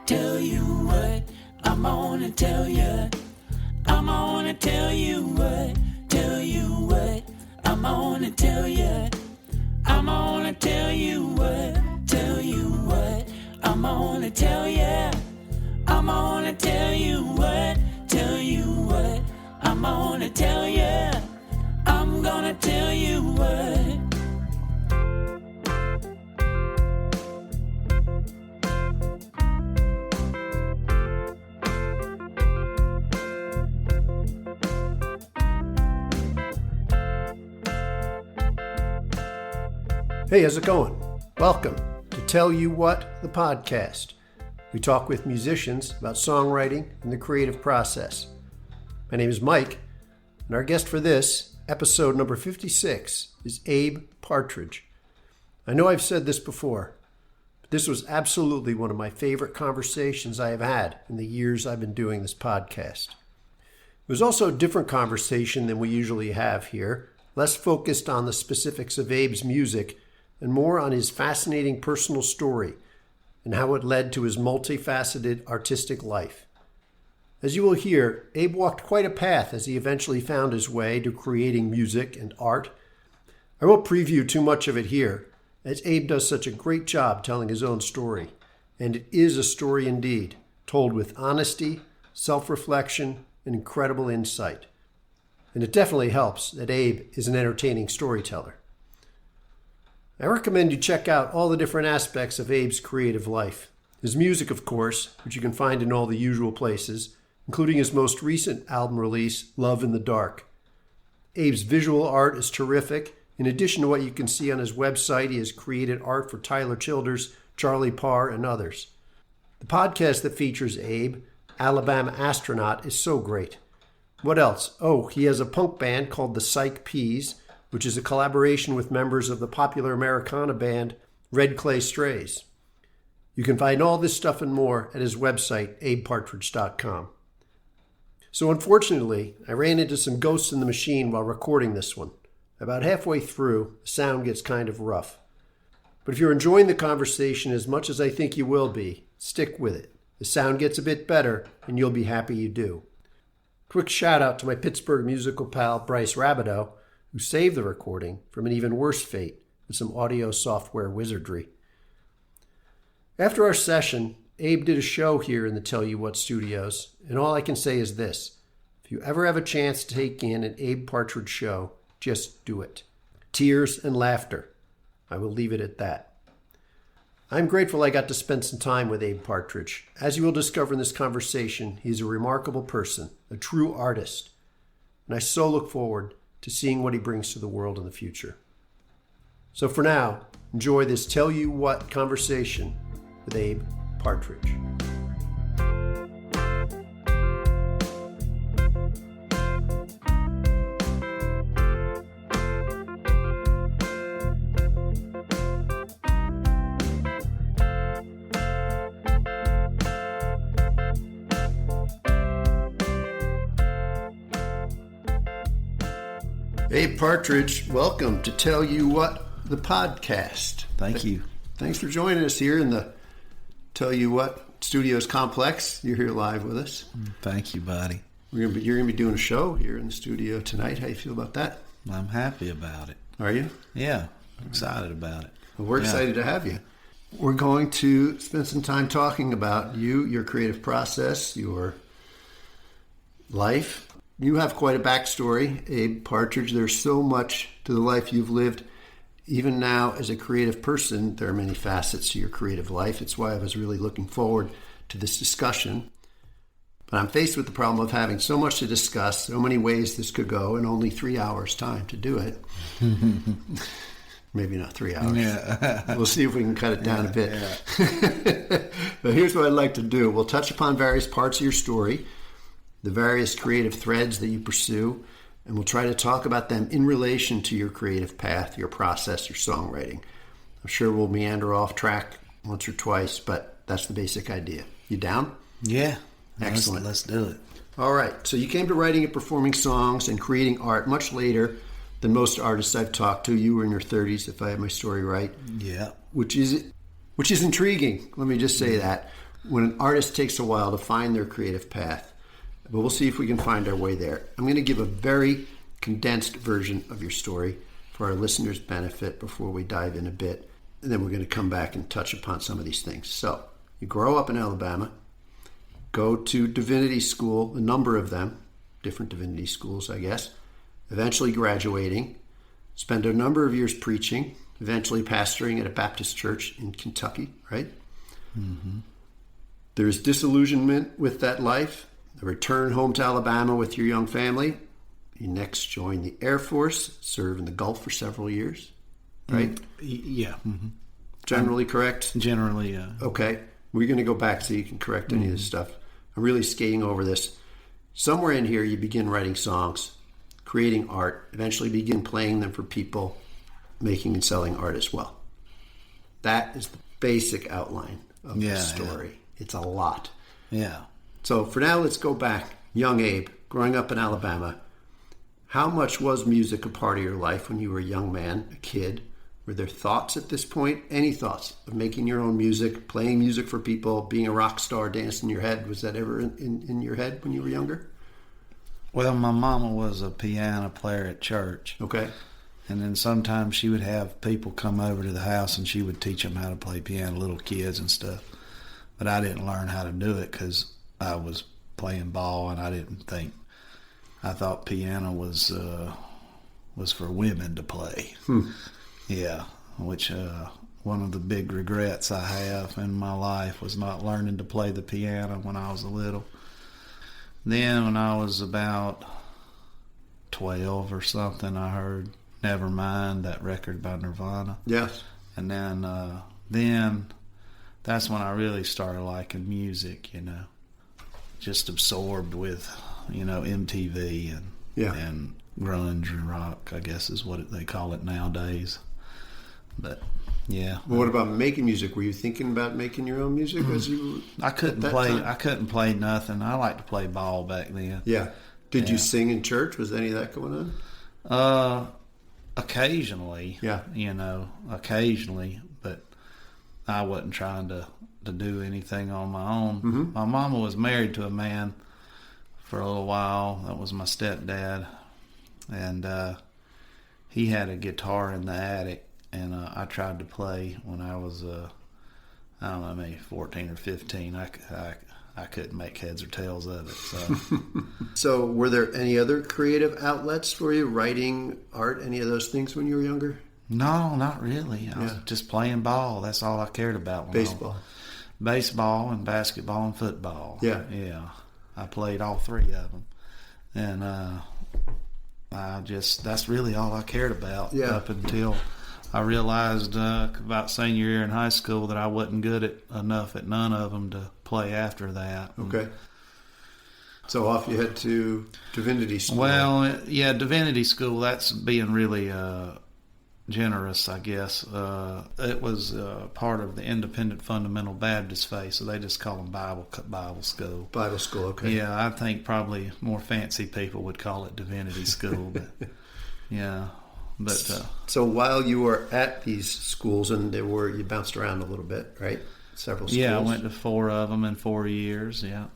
tell you what, I'm gonna tell you. I'm gonna tell you what, I'm gonna tell you. I'm gonna tell you what, I'm gonna tell you. I'm gonna tell you what, I'm gonna tell you. I'm gonna tell you what. Hey, how's it going? Welcome to Tell You What, the podcast. We talk with musicians about songwriting and the creative process. My name is Mike, and our guest for this, episode number 56, is Abe Partridge. I know I've said this before, but this was absolutely one of my favorite conversations I have had in the years I've been doing this podcast. It was also a different conversation than we usually have here, less focused on the specifics of Abe's music and more on his fascinating personal story and how it led to his multifaceted artistic life. As you will hear, Abe walked quite a path as he eventually found his way to creating music and art. I won't preview too much of it here, as Abe does such a great job telling his own story, and it is a story indeed, told with honesty, self-reflection, and incredible insight. And it definitely helps that Abe is an entertaining storyteller. I recommend you check out all the different aspects of Abe's creative life. His music, of course, which you can find in all the usual places, including his most recent album release, Love in the Dark. Abe's visual art is terrific. In addition to what you can see on his website, he has created art for Tyler Childers, Charlie Parr, and others. The podcast that features Abe, Alabama Astronaut, is so great. What else? Oh, he has a punk band called the Psych Peas, which is a collaboration with members of the popular Americana band Red Clay Strays. You can find all this stuff and more at his website, abepartridge.com. So unfortunately, I ran into some ghosts in the machine while recording this one. About halfway through, the sound gets kind of rough. But if you're enjoying the conversation as much as I think you will be, stick with it. The sound gets a bit better, and you'll be happy you do. Quick shout out to my Pittsburgh musical pal, Bryce Rabideau, who saved the recording from an even worse fate with some audio software wizardry. After our session, Abe did a show here in the Tell You What studios, and all I can say is this. If you ever have a chance to take in an Abe Partridge show, just do it. Tears and laughter. I will leave it at that. I'm grateful I got to spend some time with Abe Partridge. As you will discover in this conversation, he's a remarkable person, a true artist, and I so look forward to seeing what he brings to the world in the future. So for now, enjoy this Tell You What conversation with Abe Partridge. Abe Partridge, welcome to Tell You What, the podcast. Thank you. Thanks for joining us here in the Tell You What Studios complex. You're here live with us. Thank you, buddy. You're going to be doing a show here in the studio tonight. How do you feel about that? I'm happy about it. Are you? Yeah, excited about it. Well, we're excited to have you. We're going to spend some time talking about you, your creative process, your life. You have quite a backstory, Abe Partridge. There's so much to the life you've lived. Even now, as a creative person, there are many facets to your creative life. It's why I was really looking forward to this discussion. But I'm faced with the problem of having so much to discuss, so many ways this could go, and only 3 hours time to do it. Maybe not 3 hours. Yeah. We'll see if we can cut it down a bit. Yeah. But here's what I'd like to do. We'll touch upon various parts of your story, the various creative threads that you pursue, and we'll try to talk about them in relation to your creative path, your process, your songwriting. I'm sure we'll meander off track once or twice, but that's the basic idea. You down? Yeah. Excellent. Let's do it. All right. So you came to writing and performing songs and creating art much later than most artists I've talked to. You were in your 30s, if I have my story right. Yeah. Which is intriguing. Let me just say that. when an artist takes a while to find their creative path, but we'll see if we can find our way there. I'm going to give a very condensed version of your story for our listeners' benefit before we dive in a bit, and then we're going to come back and touch upon some of these things. So, you grow up in Alabama, go to divinity school, a number of them, different divinity schools, I guess, eventually graduating, spend a number of years preaching, eventually pastoring at a Baptist church in Kentucky, right? Mm-hmm. There's disillusionment with that life, the return home to Alabama with your young family. You next join the Air Force, serve in the Gulf for several years, right? Yeah. Mm-hmm. Generally correct? Generally, Okay. We're going to go back so you can correct any of this stuff. I'm really skating over this. Somewhere in here, you begin writing songs, creating art, eventually begin playing them for people, making and selling art as well. That is the basic outline of the story. Yeah. It's a lot. Yeah. So for now, let's go back. Young Abe, growing up in Alabama, how much was music a part of your life when you were a young man, a kid? Were there thoughts at this point? Any thoughts of making your own music, playing music for people, being a rock star, dancing in your head? Was that ever in your head when you were younger? Well, my mama was a piano player at church. Okay. And then sometimes she would have people come over to the house and she would teach them how to play piano, little kids and stuff. But I didn't learn how to do it because I was playing ball and I thought piano was for women to play. Yeah, which one of the big regrets I have in my life was not learning to play the piano when I was little. Then when I was about 12 or something, I heard Nevermind, that record by Nirvana. Yes. And then that's when I really started liking music, just absorbed with, MTV and grunge and rock, I guess is what they call it nowadays. But yeah. Well, what about making music? Were you thinking about making your own music as you? I couldn't play nothing. I liked to play ball back then. Yeah. Did you sing in church? Was any of that going on? Occasionally. Yeah. Occasionally, but I wasn't trying to do anything on my own. Mm-hmm. My mama was married to a man for a little while. That was my stepdad, and he had a guitar in the attic. And I tried to play when I was, I don't know, maybe 14 or 15. I couldn't make heads or tails of it. So, So were there any other creative outlets for you? Writing, art, any of those things when you were younger? No, not really. I was just playing ball. That's all I cared about. Baseball. Baseball and basketball and football. Yeah. Yeah. I played all three of them. And that's really all I cared about up until I realized about senior year in high school that I wasn't good enough at none of them to play after that. Okay. So off you head to divinity school. Well, yeah, divinity school, that's being really generous, I guess. It was part of the Independent Fundamental Baptist faith, so they just call them Bible school. Bible school, okay. Yeah, I think probably more fancy people would call it divinity school. But yeah. But so while you were at these schools, and you bounced around a little bit, right? Several schools. Yeah, I went to 4 of them in 4 years. Yeah.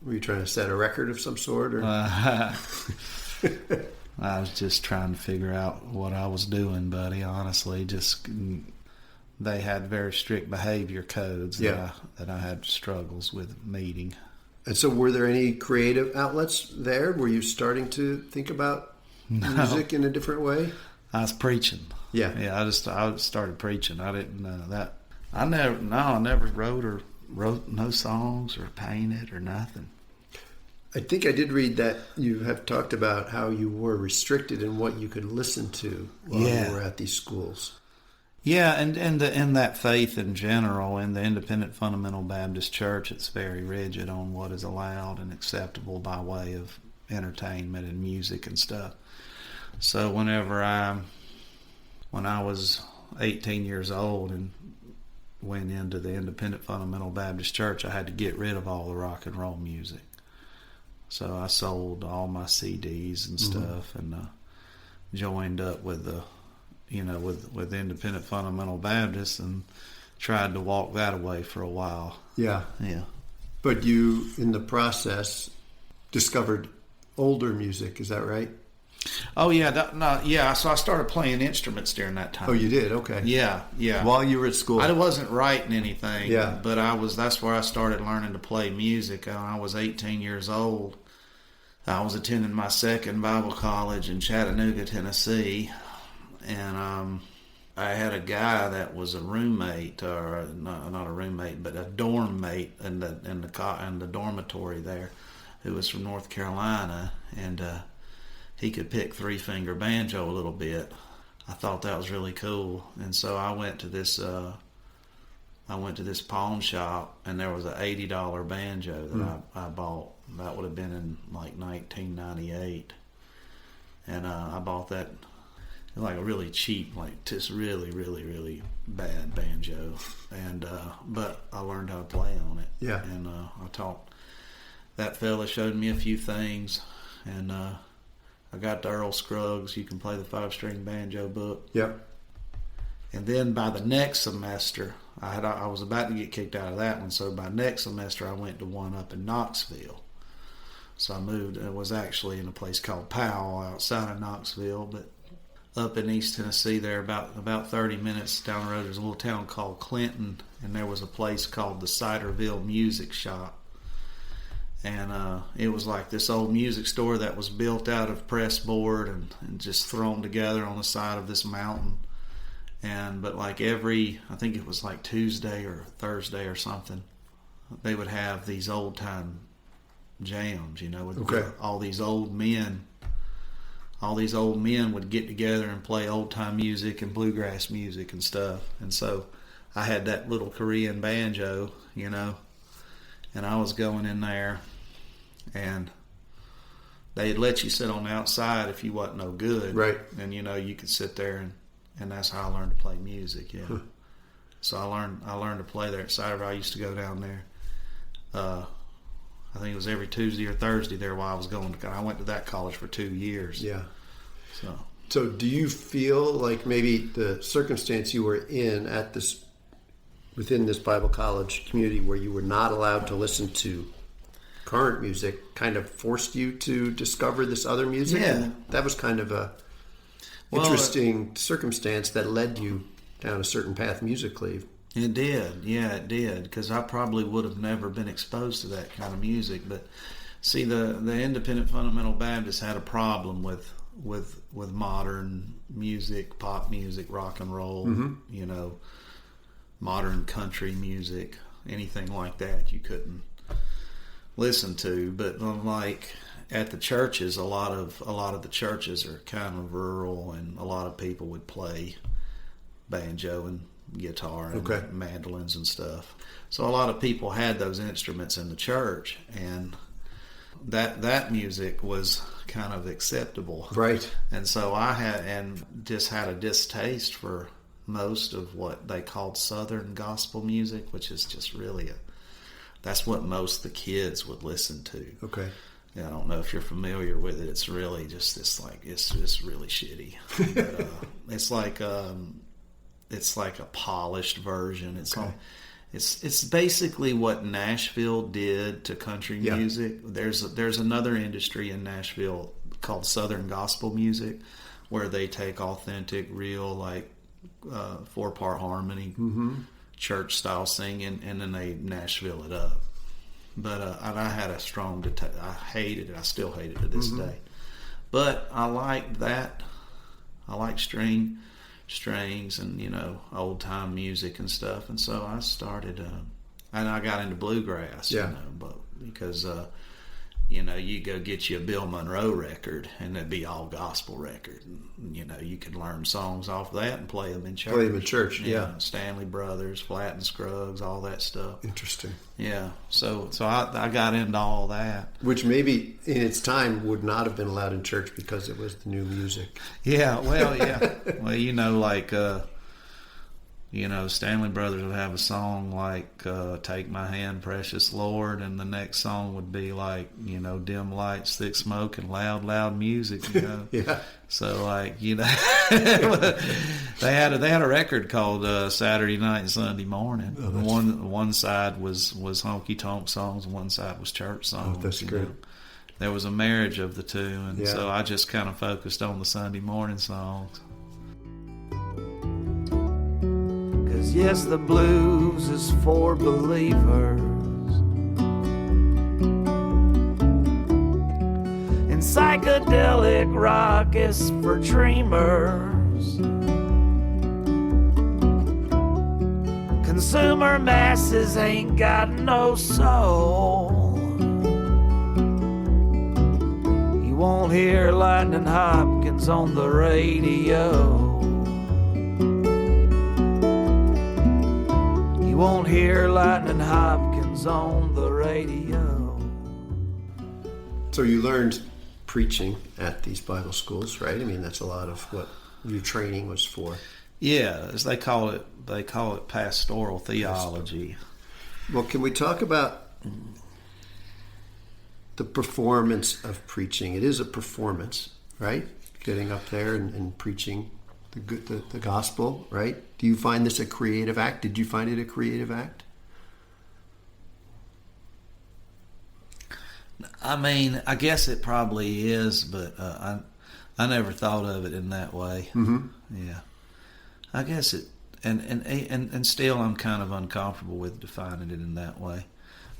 Were you trying to set a record of some sort, or? I was just trying to figure out what I was doing, buddy. Honestly, they had very strict behavior codes that I had struggles with meeting. And so, were there any creative outlets there? Were you starting to think about music in a different way? I was preaching. Yeah. I started preaching. I didn't that. I never wrote no songs or painted or nothing. I think I did read that you have talked about how you were restricted in what you could listen to while you were at these schools. Yeah, and in that faith in general, in the Independent Fundamental Baptist Church, it's very rigid on what is allowed and acceptable by way of entertainment and music and stuff. So when I was 18 years old and went into the Independent Fundamental Baptist Church, I had to get rid of all the rock and roll music. So I sold all my CDs and stuff, and joined up with the, with Independent Fundamental Baptist, and tried to walk that away for a while. Yeah. Yeah. But you, in the process, discovered older music. Is that right? Oh yeah, So I started playing instruments during that time. Oh, you did? Okay. Yeah. While you were at school. I wasn't writing anything. Yeah. But that's where I started learning to play music. I was 18 years old. I was attending my second Bible college in Chattanooga, Tennessee, and I had a guy that was a roommate, or not a roommate, but a dorm mate in the dormitory there, who was from North Carolina, and he could pick three-finger banjo a little bit. I thought that was really cool, and so I went to this pawn shop, and there was an $80 banjo that I bought. That would have been in like 1998, and I bought that. Like a really cheap, like just really, really, really bad banjo, and but I learned how to play on it. Yeah. And I taught that fella, showed me a few things, and I got the Earl Scruggs "You Can Play the 5-String Banjo" book. Yep. And then by the next semester, I was about to get kicked out of that one, so by next semester I went to one up in Knoxville. So I moved. It was actually in a place called Powell outside of Knoxville, but up in East Tennessee there, about 30 minutes down the road, there's a little town called Clinton, and there was a place called the Ciderville Music Shop. And it was like this old music store that was built out of pressboard and just thrown together on the side of this mountain. But like I think it was like Tuesday or Thursday or something, they would have these old time jams, with Okay. all these old men. All these old men would get together and play old time music and bluegrass music and stuff. And so I had that little Korean banjo, and I was going in there, and they'd let you sit on the outside if you wasn't no good. Right. And you could sit there, and that's how I learned to play music. Yeah. So I learned to play there at Ciderville. I used to go down there. I think it was every Tuesday or Thursday there while I was going. I went to that college for 2 years. Yeah. So do you feel like maybe the circumstance you were in within this Bible college community where you were not allowed to listen to current music kind of forced you to discover this other music? Yeah. And that was kind of a interesting circumstance that led you down a certain path musically. It did. Yeah, it did. Because I probably would have never been exposed to that kind of music. But see, the independent fundamental Baptists had a problem with modern music, pop music, rock and roll, modern country music, anything like that you couldn't listen to. But like at the churches, a lot of the churches are kind of rural, and a lot of people would play banjo and guitar and mandolins and stuff. So a lot of people had those instruments in the church, and that music was kind of acceptable. Right. And so I had a distaste for most of what they called Southern gospel music, which is just really that's what most of the kids would listen to. Okay. I don't know if you're familiar with it. It's really just this it's just really shitty. But, it's like a polished version. It's basically what Nashville did to country music. There's another industry in Nashville called Southern gospel music, where they take authentic, real, like 4-part harmony, church style singing, and then they Nashville it up. But I had a strong I hated it. I still hate it to this day. But I liked that. I like strings and old time music and stuff, and so I started and I got into bluegrass, but because you go get you a Bill Monroe record and it'd be all gospel record, and you could learn songs off that and play them in church. Stanley Brothers, Flatt and Scruggs, all that stuff. Interesting. Yeah, so I got into all that, which maybe in its time would not have been allowed in church because it was the new music. Yeah, well, yeah. Well, Stanley Brothers would have a song like Take My Hand, Precious Lord, and the next song would be like, Dim Lights, Thick Smoke, and Loud Music, Yeah. So they had a record called Saturday Night and Sunday Morning. Oh, one side was honky tonk songs, and one side was church songs. Oh, that's great. There was a marriage of the two, and Yeah. so I just kind of focused on the Sunday morning songs. 'Cause yes, the blues is for believers, and psychedelic rock is for dreamers. Consumer masses ain't got no soul. You won't hear Lightning Hopkins on the radio. You won't hear Lightning Hopkins on the radio. So you learned preaching at these Bible schools, right? I mean, that's a lot of what your training was for. Yeah, as they call it pastoral theology. Well, can we talk about the performance of preaching? It is a performance, right? Getting up there and preaching the gospel, right? Do you find this a creative act? Did you find it a creative act? I mean, I guess it probably is, but I never thought of it in that way. Mm-hmm. Yeah, I guess it, and still I'm kind of uncomfortable with defining it in that way.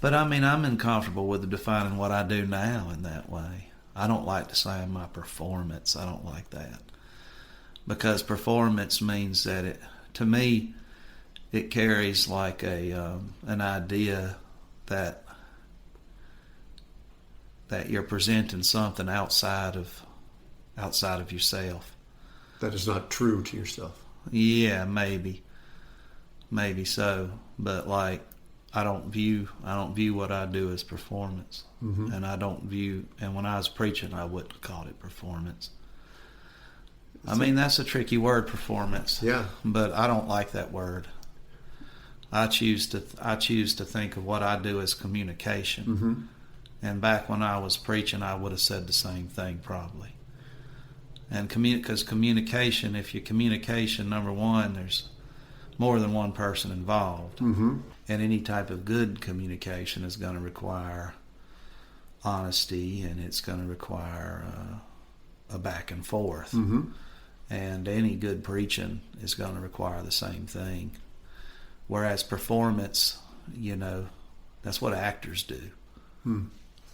But I mean, I'm uncomfortable with defining what I do now in that way. I don't like to say I'm my performance. I don't like that. Because performance means that to me, it carries like an idea that you're presenting something outside of yourself. That is not true to yourself. Yeah, maybe so. But like, I don't view what I do as performance, Mm-hmm. and when I was preaching, I wouldn't have called it performance. I mean, that's a tricky word, performance. Yeah. But I don't like that word. I choose to think of what I do as communication. Mm-hmm. And back when I was preaching, I would have said the same thing probably. And because communication, number one, there's more than one person involved. Mm-hmm. And any type of good communication is going to require honesty, and it's going to require a back and forth. Mm-hmm. And any good preaching is going to require the same thing. Whereas performance, that's what actors do. Hmm.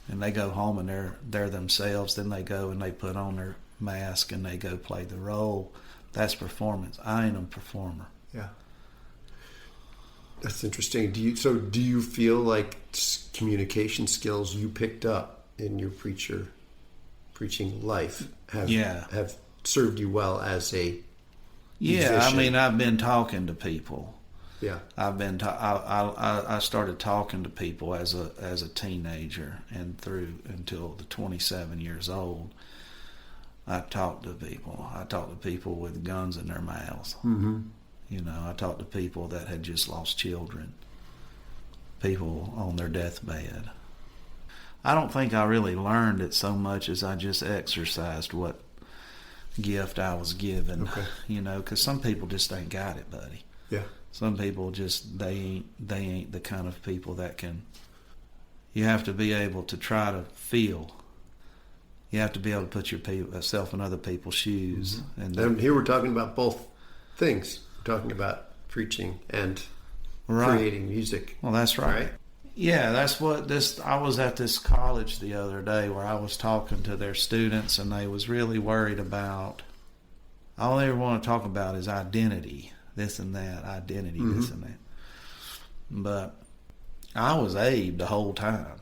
And they go home and they're themselves. Then they go and they put on their mask and they go play the role. That's performance. I ain't a performer. Yeah. That's interesting. Do you feel like communication skills you picked up in your preaching life have served you well as a musician? I mean, I've been talking to people. Yeah. I started talking to people as a teenager and through until the 27 years old. I talked to people. I talked to people with guns in their mouths. Mm-hmm. I talked to people that had just lost children, people on their deathbed. I don't think I really learned it so much as I just exercised what gift I was given. Okay. Because some people just ain't got it, buddy. Yeah. Some people just they ain't the kind of people that can. You have to be able to try to feel. You have to be able to put yourself in other people's shoes. Mm-hmm. And here we're talking about both things. We're talking about preaching and creating music. Well, that's right. Yeah, that's what I was at this college the other day where I was talking to their students, and they was really worried about, all they want to talk about is identity, this and that, identity, Mm-hmm. this and that. But I was Abe the whole time,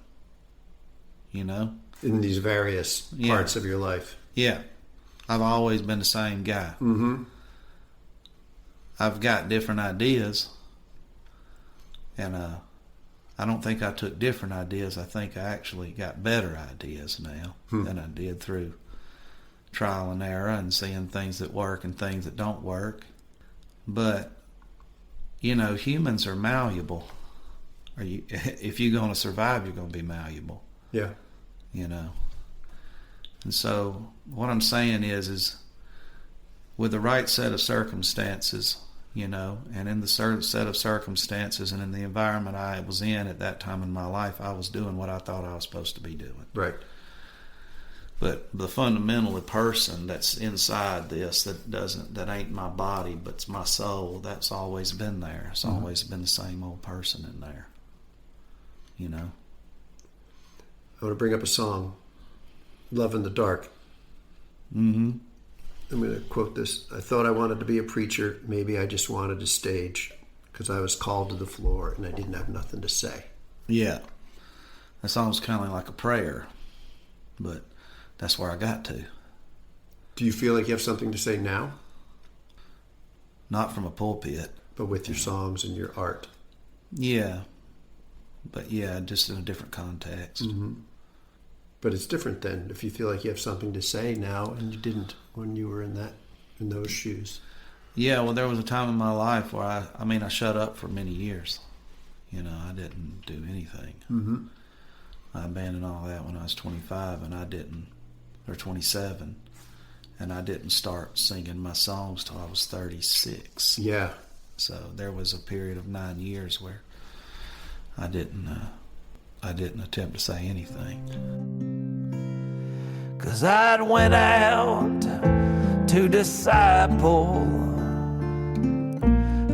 In these various parts of your life. Yeah. I've always been the same guy. Mm-hmm. I've got different ideas, and I don't think I took different ideas. I think I actually got better ideas now than I did through trial and error and seeing things that work and things that don't work. But humans are malleable. If you're going to survive, you're going to be malleable. Yeah. And so what I'm saying is with the right set of circumstances, and in the certain set of circumstances and in the environment I was in at that time in my life, I was doing what I thought I was supposed to be doing. Right. But the fundamental person that's inside this, that ain't my body, but it's my soul, that's always been there. It's always been the same old person in there. I want to bring up a song, Love in the Dark. Mm-hmm. I'm going to quote this. I thought I wanted to be a preacher. Maybe I just wanted a stage because I was called to the floor and I didn't have nothing to say. Yeah. That song's kind of like a prayer, but that's where I got to. Do you feel like you have something to say now? Not from a pulpit. But with your songs and your art? Yeah. But yeah, just in a different context. Mm-hmm. But it's different then if you feel like you have something to say now and you didn't when you were in those shoes. Yeah, well, there was a time in my life where I shut up for many years. I didn't do anything. Mm-hmm. I abandoned all that when I was 25 or 27, and I didn't start singing my songs till I was 36. Yeah. So there was a period of 9 years where I didn't attempt to say anything. 'Cause I'd went out to disciple,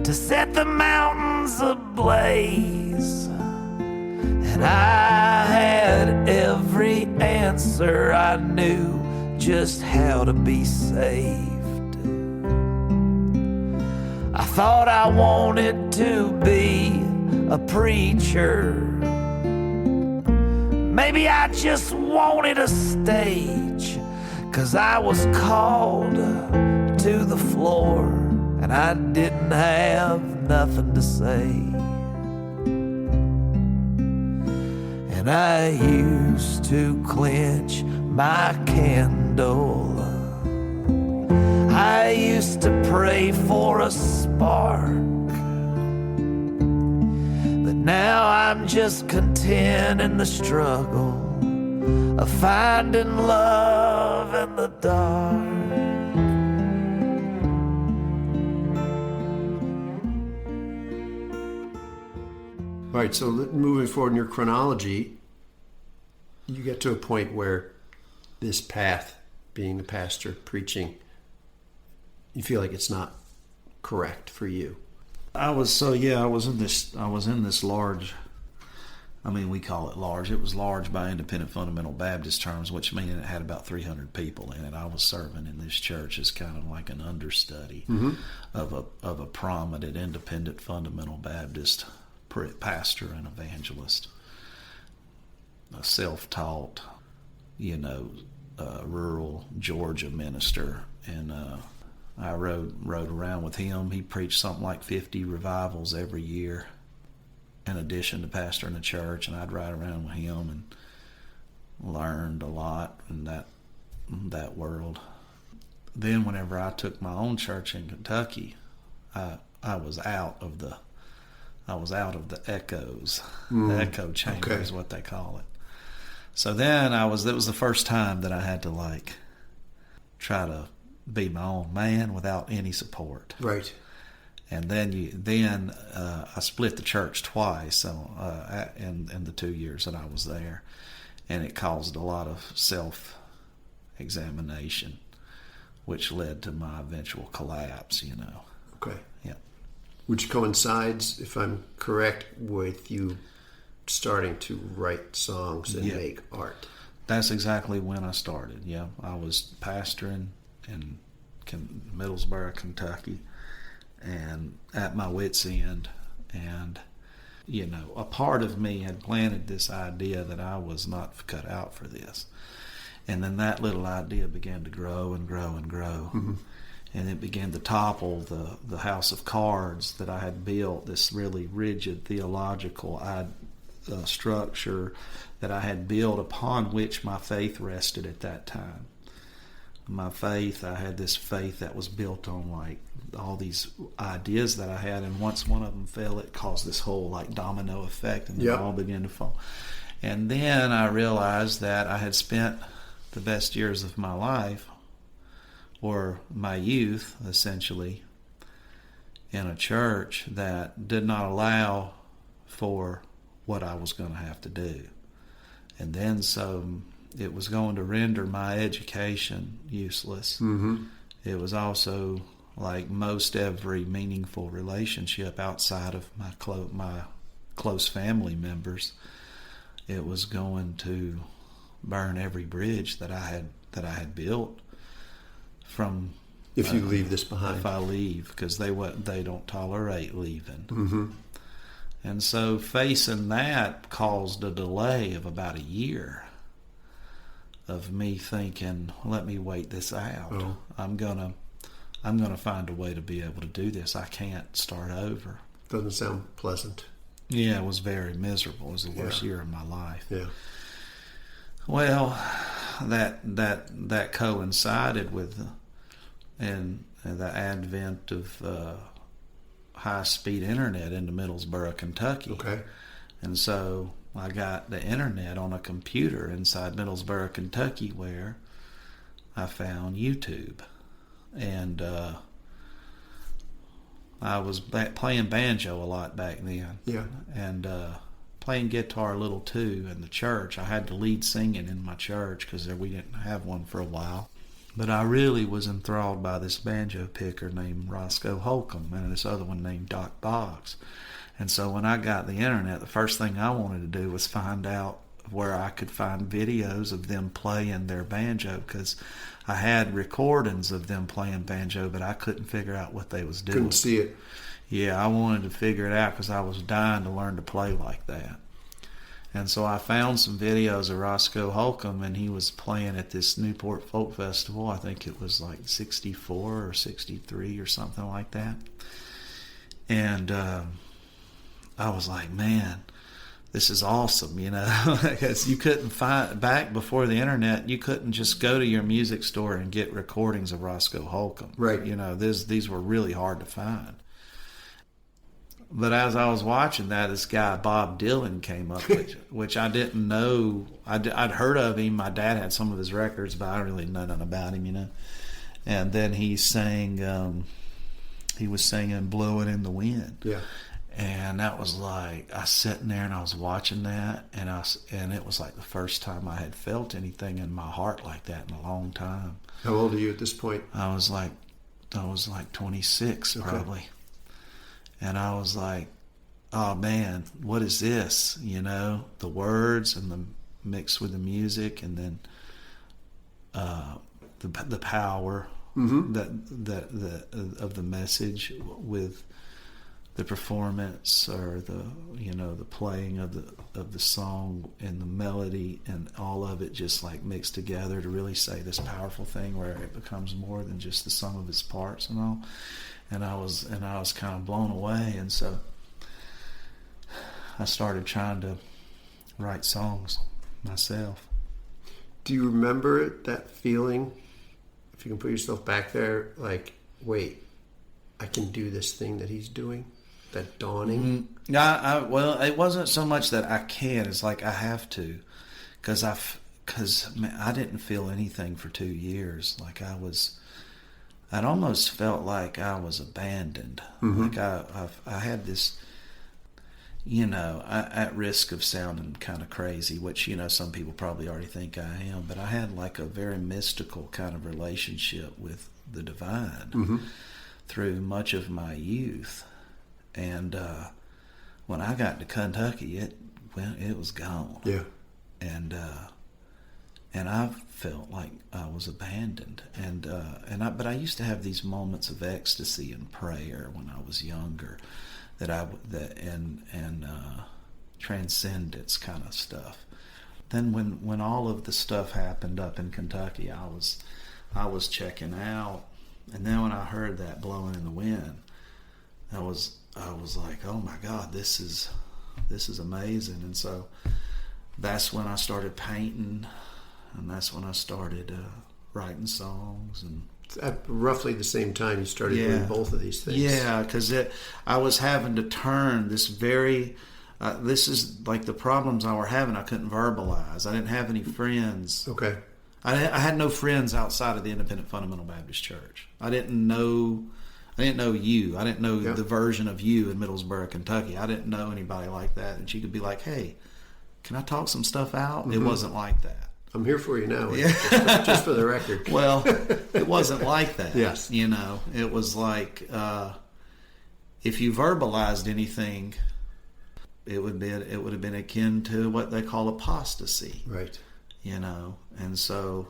to set the mountains ablaze, and I had every answer. I knew just how to be saved. I thought I wanted to be a preacher. Maybe I just wanted a stage, 'cause I was called to the floor and I didn't have nothing to say. And I used to quench my candle. I used to pray for a spark. Now I'm just content in the struggle of finding love in the dark. All right, so moving forward in your chronology, you get to a point where this path, being a pastor, preaching, you feel like it's not correct for you. I was in this large, we call it large. It was large by independent fundamental Baptist terms, which means it had about 300 people in it. I was serving in this church as kind of like an understudy of a prominent independent fundamental Baptist pastor and evangelist, a self-taught, rural Georgia minister, and I rode around with him. He preached something like 50 revivals every year, in addition to pastoring the church, and I'd ride around with him and learned a lot in that world. Then whenever I took my own church in Kentucky, I was out of the echoes. The echo chamber is what they call it. So then it was the first time that I had to try to be my own man without any support. Right. And then I split the church twice in the 2 years that I was there, and it caused a lot of self-examination, which led to my eventual collapse. Okay. Yeah. Which coincides, if I'm correct, with you starting to write songs and make art. That's exactly when I started. Yeah, I was pastoring in Middlesboro, Kentucky, and at my wit's end, and a part of me had planted this idea that I was not cut out for this, and then that little idea began to grow and grow and grow, and it began to topple the house of cards that I had built, this really rigid theological structure that I had built upon which my faith rested at that time. my faith. I had this faith that was built on like all these ideas that I had, and once one of them fell, it caused this whole like domino effect, and they all began to fall. And then I realized that I had spent the best years of my life, or my youth essentially, in a church that did not allow for what I was going to have to do. And then so it was going to render my education useless. Mm-hmm. It was also, like most every meaningful relationship outside of my close family members, it was going to burn every bridge that I had built from. If you leave this behind. If I leave, because they don't tolerate leaving. Mm-hmm. And so facing that caused a delay of about a year of me thinking, let me wait this out. Oh. I'm gonna find a way to be able to do this. I can't start over. Doesn't sound pleasant. Yeah, it was very miserable. It was the worst year of my life. Yeah. Well, that coincided with the advent of high-speed internet into Middlesboro, Kentucky. Okay. And so I got the internet on a computer inside Middlesboro, Kentucky, where I found YouTube. And I was playing banjo a lot back then. Yeah. And playing guitar a little too in the church. I had to lead singing in my church because we didn't have one for a while. But I really was enthralled by this banjo picker named Roscoe Holcomb and this other one named Doc Boggs. And so when I got the internet, the first thing I wanted to do was find out where I could find videos of them playing their banjo, because I had recordings of them playing banjo, but I couldn't figure out what they was doing. Couldn't see it. Yeah, I wanted to figure it out because I was dying to learn to play like that. And so I found some videos of Roscoe Holcomb, and he was playing at this Newport Folk Festival. I think it was like 64 or 63 or something like that. And I was like, man, this is awesome, because you couldn't find, back before the internet, you couldn't just go to your music store and get recordings of Roscoe Holcomb. Right. These were really hard to find. But as I was watching that, this guy, Bob Dylan, came up, which I didn't know. I'd heard of him. My dad had some of his records, but I didn't really know nothing about him, And then he sang, he was singing Blowing in the Wind. Yeah. And that was like, I was sitting there and I was watching that, and it was like the first time I had felt anything in my heart like that in a long time. How old are you at this point? I was like 26 probably. And I was like, oh man, what is this? The words and the mixed with the music, and then the power that of the message with the performance, or the playing of the song and the melody, and all of it just like mixed together to really say this powerful thing where it becomes more than just the sum of its parts and all. And I was kind of blown away, and so I started trying to write songs myself. Do you remember that feeling, if you can put yourself back there, like, wait, I can do this thing that he's doing? That dawning? Well, it wasn't so much that I can, it's like I have to, because I didn't feel anything for 2 years. Like I'd almost felt like I was abandoned. Like I had this, at risk of sounding kind of crazy, which, some people probably already think I am, but I had like a very mystical kind of relationship with the divine through much of my youth. And when I got to Kentucky, it was gone. Yeah. And I felt like I was abandoned, but I used to have these moments of ecstasy and prayer when I was younger, and transcendence kind of stuff. Then when all of the stuff happened up in Kentucky, I was checking out, and then when I heard that Blowing in the Wind, I was like, oh my God, this is amazing. And so that's when I started painting. And that's when I started writing songs. And At roughly the same time you started doing both of these things. Yeah, because I was having to turn this very... this is like the problems I were having. I couldn't verbalize. I didn't have any friends. Okay. I had no friends outside of the Independent Fundamental Baptist Church. I didn't know you. I didn't know the version of you in Middlesboro, Kentucky. I didn't know anybody like that. And she could be like, "Hey, can I talk some stuff out?" It wasn't like that. I'm here for you now. Just for the record. Well, it wasn't like that. Yes. It was like if you verbalized anything, it would have been akin to what they call apostasy. Right. And so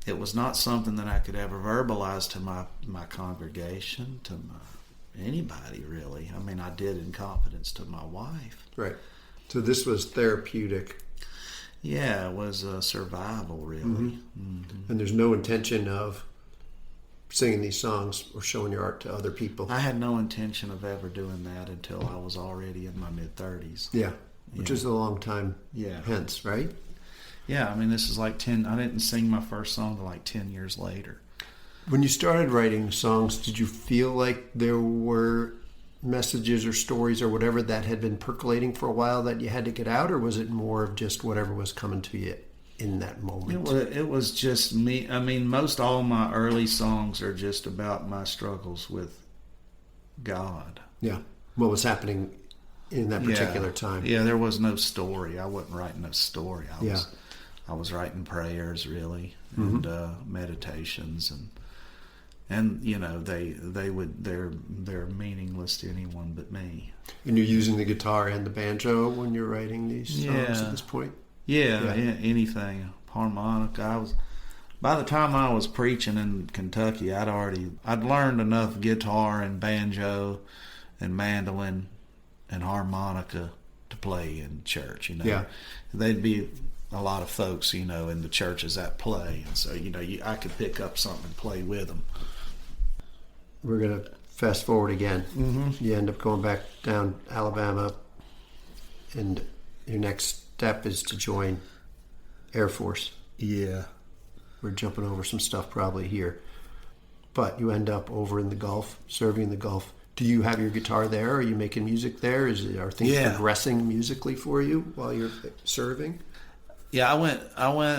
it was not something that I could ever verbalize to my congregation, to anybody really. I mean, I did in confidence to my wife. Right. So this was therapeutic. Yeah, it was survival, really. Mm-hmm. And there's no intention of singing these songs or showing your art to other people. I had no intention of ever doing that until I was already in my mid-30s. Yeah, which is a long time Yeah. hence, right? Yeah, I mean, this is like 10... I didn't sing my first song until like 10 years later. When you started writing songs, did you feel like there were messages or stories or whatever that had been percolating for a while that you had to get out, or was it more of just whatever was coming to you in that moment? It was just me. I mean, most all my early songs are just about my struggles with God. Yeah. What was happening in that particular time? Yeah, there was no story. I wasn't writing a story. I was writing prayers, really, and meditations, and they're meaningless to anyone but me. And you're using the guitar and the banjo when you're writing these songs at this point? Yeah, anything, harmonica. By the time I was preaching in Kentucky, I'd learned enough guitar and banjo and mandolin and harmonica to play in church. Yeah. They'd be a lot of folks, in the churches that play, and so I could pick up something and play with them. We're gonna fast forward again. Mm-hmm. You end up going back down Alabama, and your next step is to join Air Force. Yeah. We're jumping over some stuff probably here. But you end up over in the Gulf, serving the Gulf. Do you have your guitar there? Are you making music there? Are things progressing musically for you while you're serving? Yeah, I went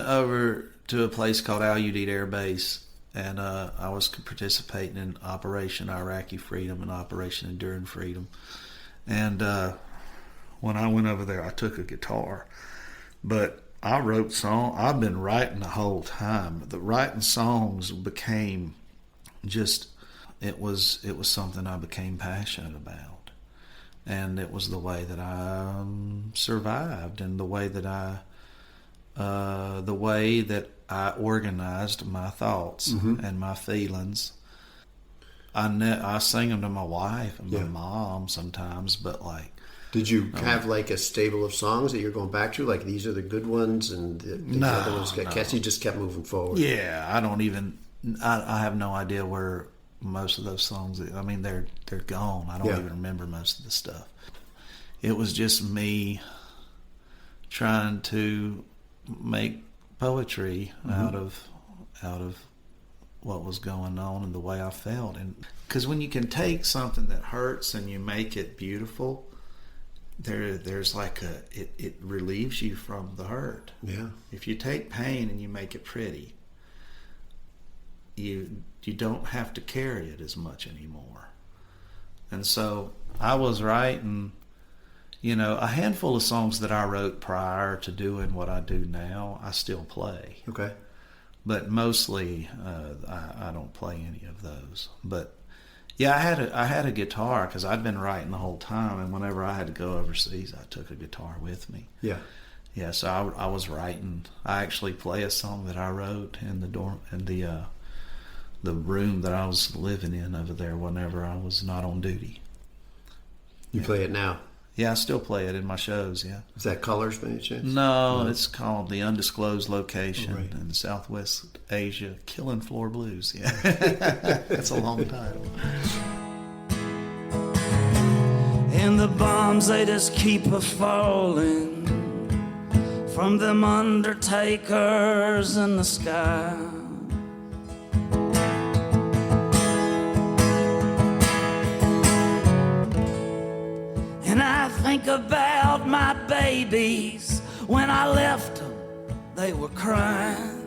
over to a place called Al Udeid Air Base, and I was participating in Operation Iraqi Freedom and Operation Enduring Freedom. And when I went over there, I took a guitar. But I wrote songs. I've been writing the whole time. The writing songs became just, it was something I became passionate about. And it was the way that I survived, and the way that I organized my thoughts and my feelings. I sing them to my wife and my mom sometimes, but did you have a stable of songs that you're going back to? Like, these are the good ones and the other ones got catchy? You just kept moving forward? Yeah, I have no idea where most of those songs, they're gone. I don't even remember most of the stuff. It was just me trying to make poetry out of what was going on and the way I felt. And because when you can take something that hurts and you make it beautiful, there's it relieves you from the hurt. Yeah. If you take pain and you make it pretty, you don't have to carry it as much anymore. And so I was writing, a handful of songs that I wrote prior to doing what I do now, I still play. Okay. But mostly, I don't play any of those. But yeah, I had a guitar because I'd been writing the whole time, and whenever I had to go overseas, I took a guitar with me. Yeah. Yeah. So I was writing. I actually play a song that I wrote in the room that I was living in over there whenever I was not on duty. You play it now? Yeah, I still play it in my shows, yeah. Is that Colors by any chance? No, it's called The Undisclosed Location in Southwest Asia, Killing Floor Blues, yeah. That's a long title. And the bombs, they just keep a-falling from them undertakers in the sky. think about my babies. When I left them, they were crying.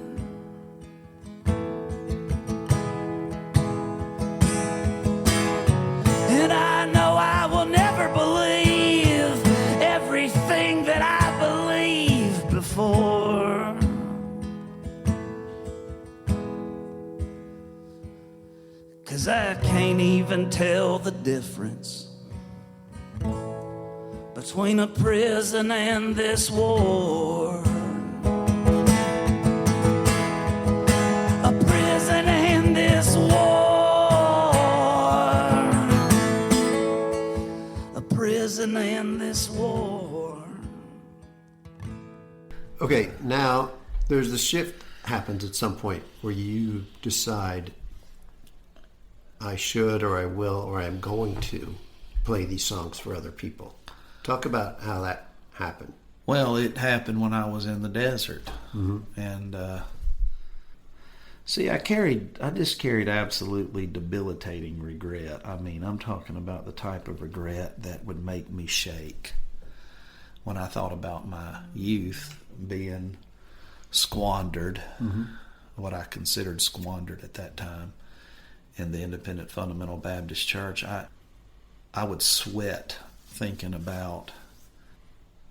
And I know I will never believe everything that I believed before. 'Cause I can't even tell the difference between a prison and this war. A prison and this war. A prison and this war. Okay, now there's the shift happens at some point where you decide I should or I will or I'm going to play these songs for other people. Talk about how that happened. Well, it happened when I was in the desert. Mm-hmm. And see, I just carried absolutely debilitating regret. I mean, I'm talking about the type of regret that would make me shake when I thought about my youth being squandered, what I considered squandered at that time in the Independent Fundamental Baptist Church. I would sweat thinking about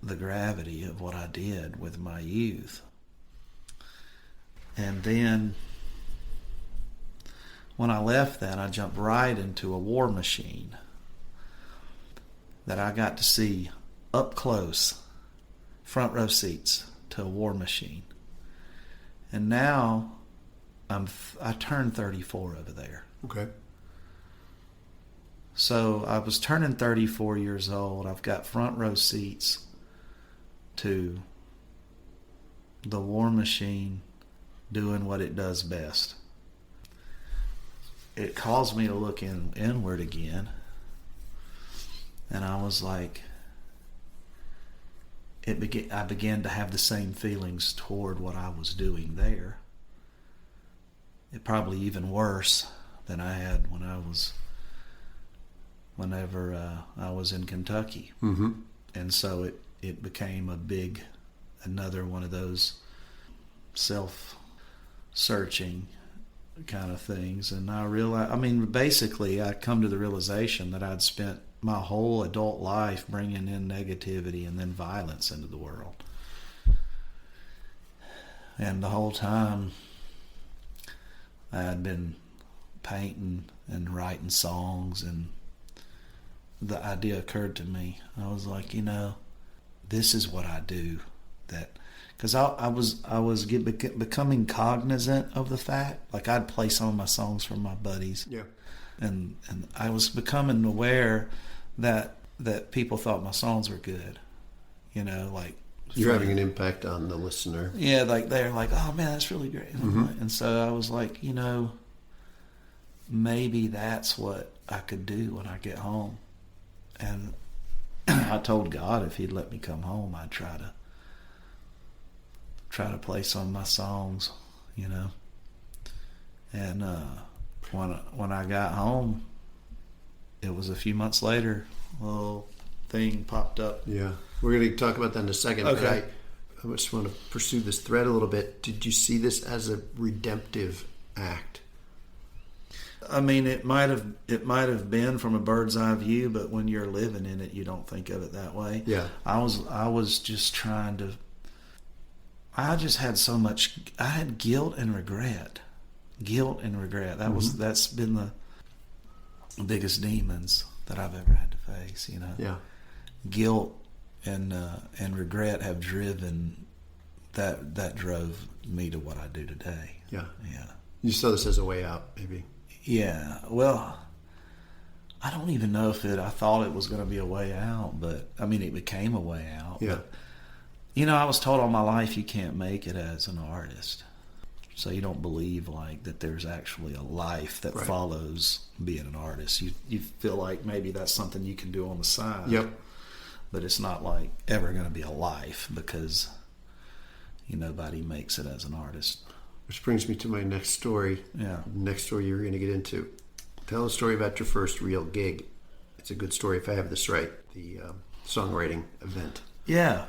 the gravity of what I did with my youth. And then when I left that, I jumped right into a war machine that I got to see up close, front row seats to a war machine. And now I turned 34 over there. Okay. So I was turning 34 years old. I've got front row seats to the war machine doing what it does best. It caused me to look inward again. And I was like, I began to have the same feelings toward what I was doing there. It probably even worse than I had whenever I was in Kentucky. Mm-hmm. And so it became another one of those self-searching kind of things. And I realized, basically I come to the realization that I'd spent my whole adult life bringing in negativity and then violence into the world. And the whole time I had been painting and writing songs, and the idea occurred to me. I was like, this is what I do. Because I was becoming cognizant of the fact, like I'd play some of my songs for my buddies, yeah, and I was becoming aware that people thought my songs were good, like you're having an impact on the listener. Yeah, like they're like, oh man, that's really great. And so I was like, maybe that's what I could do when I get home. And I told God if He'd let me come home, I'd try to play some of my songs, And when I got home, it was a few months later, a little thing popped up. Yeah, we're going to talk about that in a second. Okay. But I just want to pursue this thread a little bit. Did you see this as a redemptive act? It might have been from a bird's eye view, but when you're living in it, you don't think of it that way. Yeah. I was just trying to. I just had so much. I had guilt and regret. That's been the biggest demons that I've ever had to face. Yeah. Guilt and regret have driven that drove me to what I do today. Yeah. Yeah. You saw this as a way out, maybe. Yeah, well, I don't even know if I thought it was going to be a way out, but it became a way out. Yeah. But, I was told all my life you can't make it as an artist. So you don't believe that there's actually a life that follows being an artist. You feel like maybe that's something you can do on the side. Yep. But it's not ever going to be a life because nobody makes it as an artist. Which brings me to my next story. Yeah. Next story you're going to get into. Tell a story about your first real gig. It's a good story if I have this right. songwriting event. Yeah.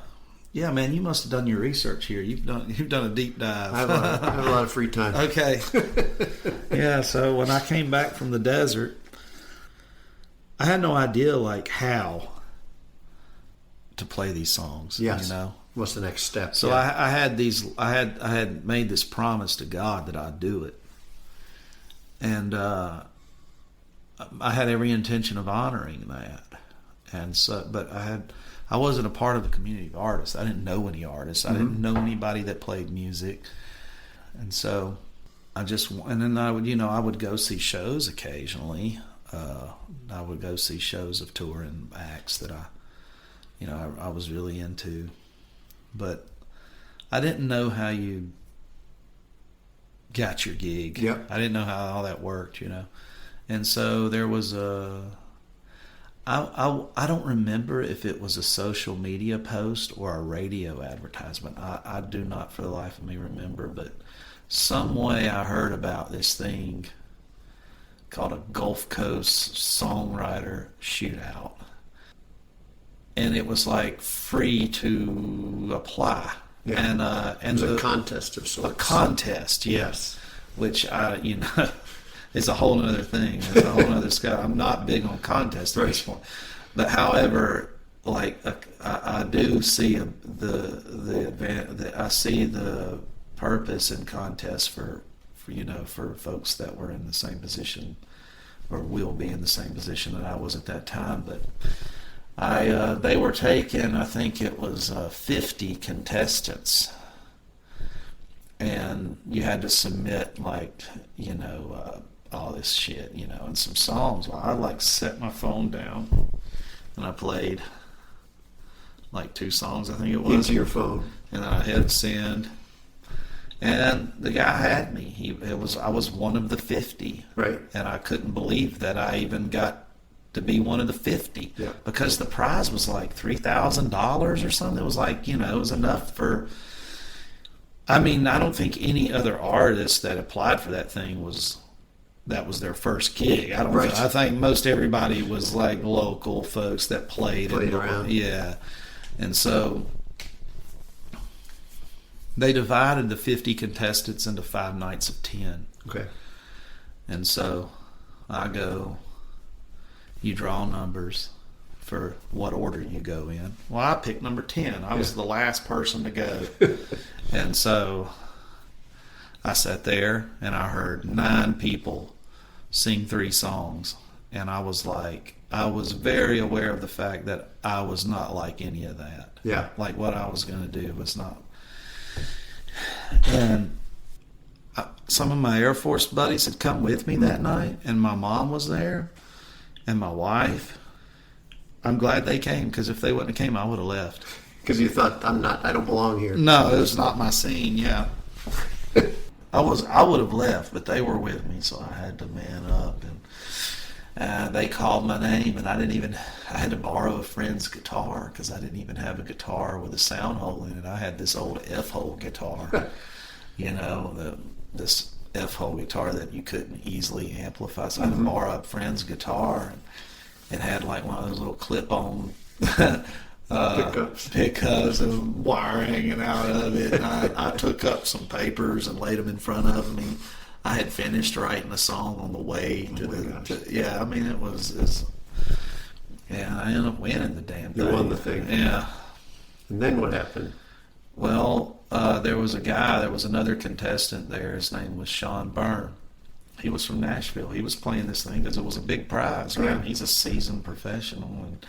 Yeah, man, you must have done your research here. You've done a deep dive. I have a lot of free time. Okay. Yeah, so when I came back from the desert, I had no idea like how to play these songs. Yes. You know? What's the next step? So I had made this promise to God that I'd do it. And I had every intention of honoring that. And so but I wasn't a part of a community of artists. I didn't know any artists. I didn't know anybody that played music. And so then I would go see shows occasionally. I would go see shows of touring acts that I was really into. But I didn't know how you got your gig. Yep. I didn't know how all that worked, And so there was I don't remember if it was a social media post or a radio advertisement. I do not for the life of me remember, but some way I heard about this thing called a Gulf Coast songwriter shootout. And it was like free to apply. Yeah. And it was a contest of sorts. A contest, yes. Which is a whole other thing. It's a whole other sky. I'm not big on contests at this point. But however, like I do see I see the purpose in contests for folks that were in the same position or will be in the same position that I was at that time. But they were taking, I think it was 50 contestants, and you had to submit all this shit, and some songs. Well, I set my phone down and I played 2 songs, I think it was. Into your phone. And then I hit send. And the guy had me. I was one of the 50. Right. And I couldn't believe that I even got to be one of the 50. Yeah. Because the prize was $3,000 or something. It was it was enough for... I mean, I don't think any other artist that applied for that thing that was their first gig. I think most everybody was local folks that played around. Yeah. And so they divided the 50 contestants into 5 nights of 10. Okay. And so I go, you draw numbers for what order you go in. Well, I picked number 10. I was the last person to go. And so I sat there and I heard 9 people sing 3 songs. And I was very aware of the fact that I was not like any of that. Yeah. What I was going to do was not. And some of my Air Force buddies had come with me that night, and my mom was there, and my wife. I'm glad they came, because if they wouldn't have came, I would have left. Because you thought, I don't belong here. No, it was not my scene, yeah. I would have left, but they were with me, so I had to man up. And they called my name, and I had to borrow a friend's guitar, because I didn't even have a guitar with a sound hole in it. I had this old F-hole guitar, this F-hole guitar that you couldn't easily amplify. So I had to borrow a friend's guitar, and it had one of those little clip-on pickups and wire hanging out of it. And I took up some papers and laid them in front of me. I had finished writing a song on the way to it was I ended up winning the damn thing. You won the thing. Yeah. And then what happened? Well, there was another contestant there. His name was Sean Byrne. He was from Nashville. He was playing this thing because it was a big prize, right? Yeah. He's a seasoned professional, and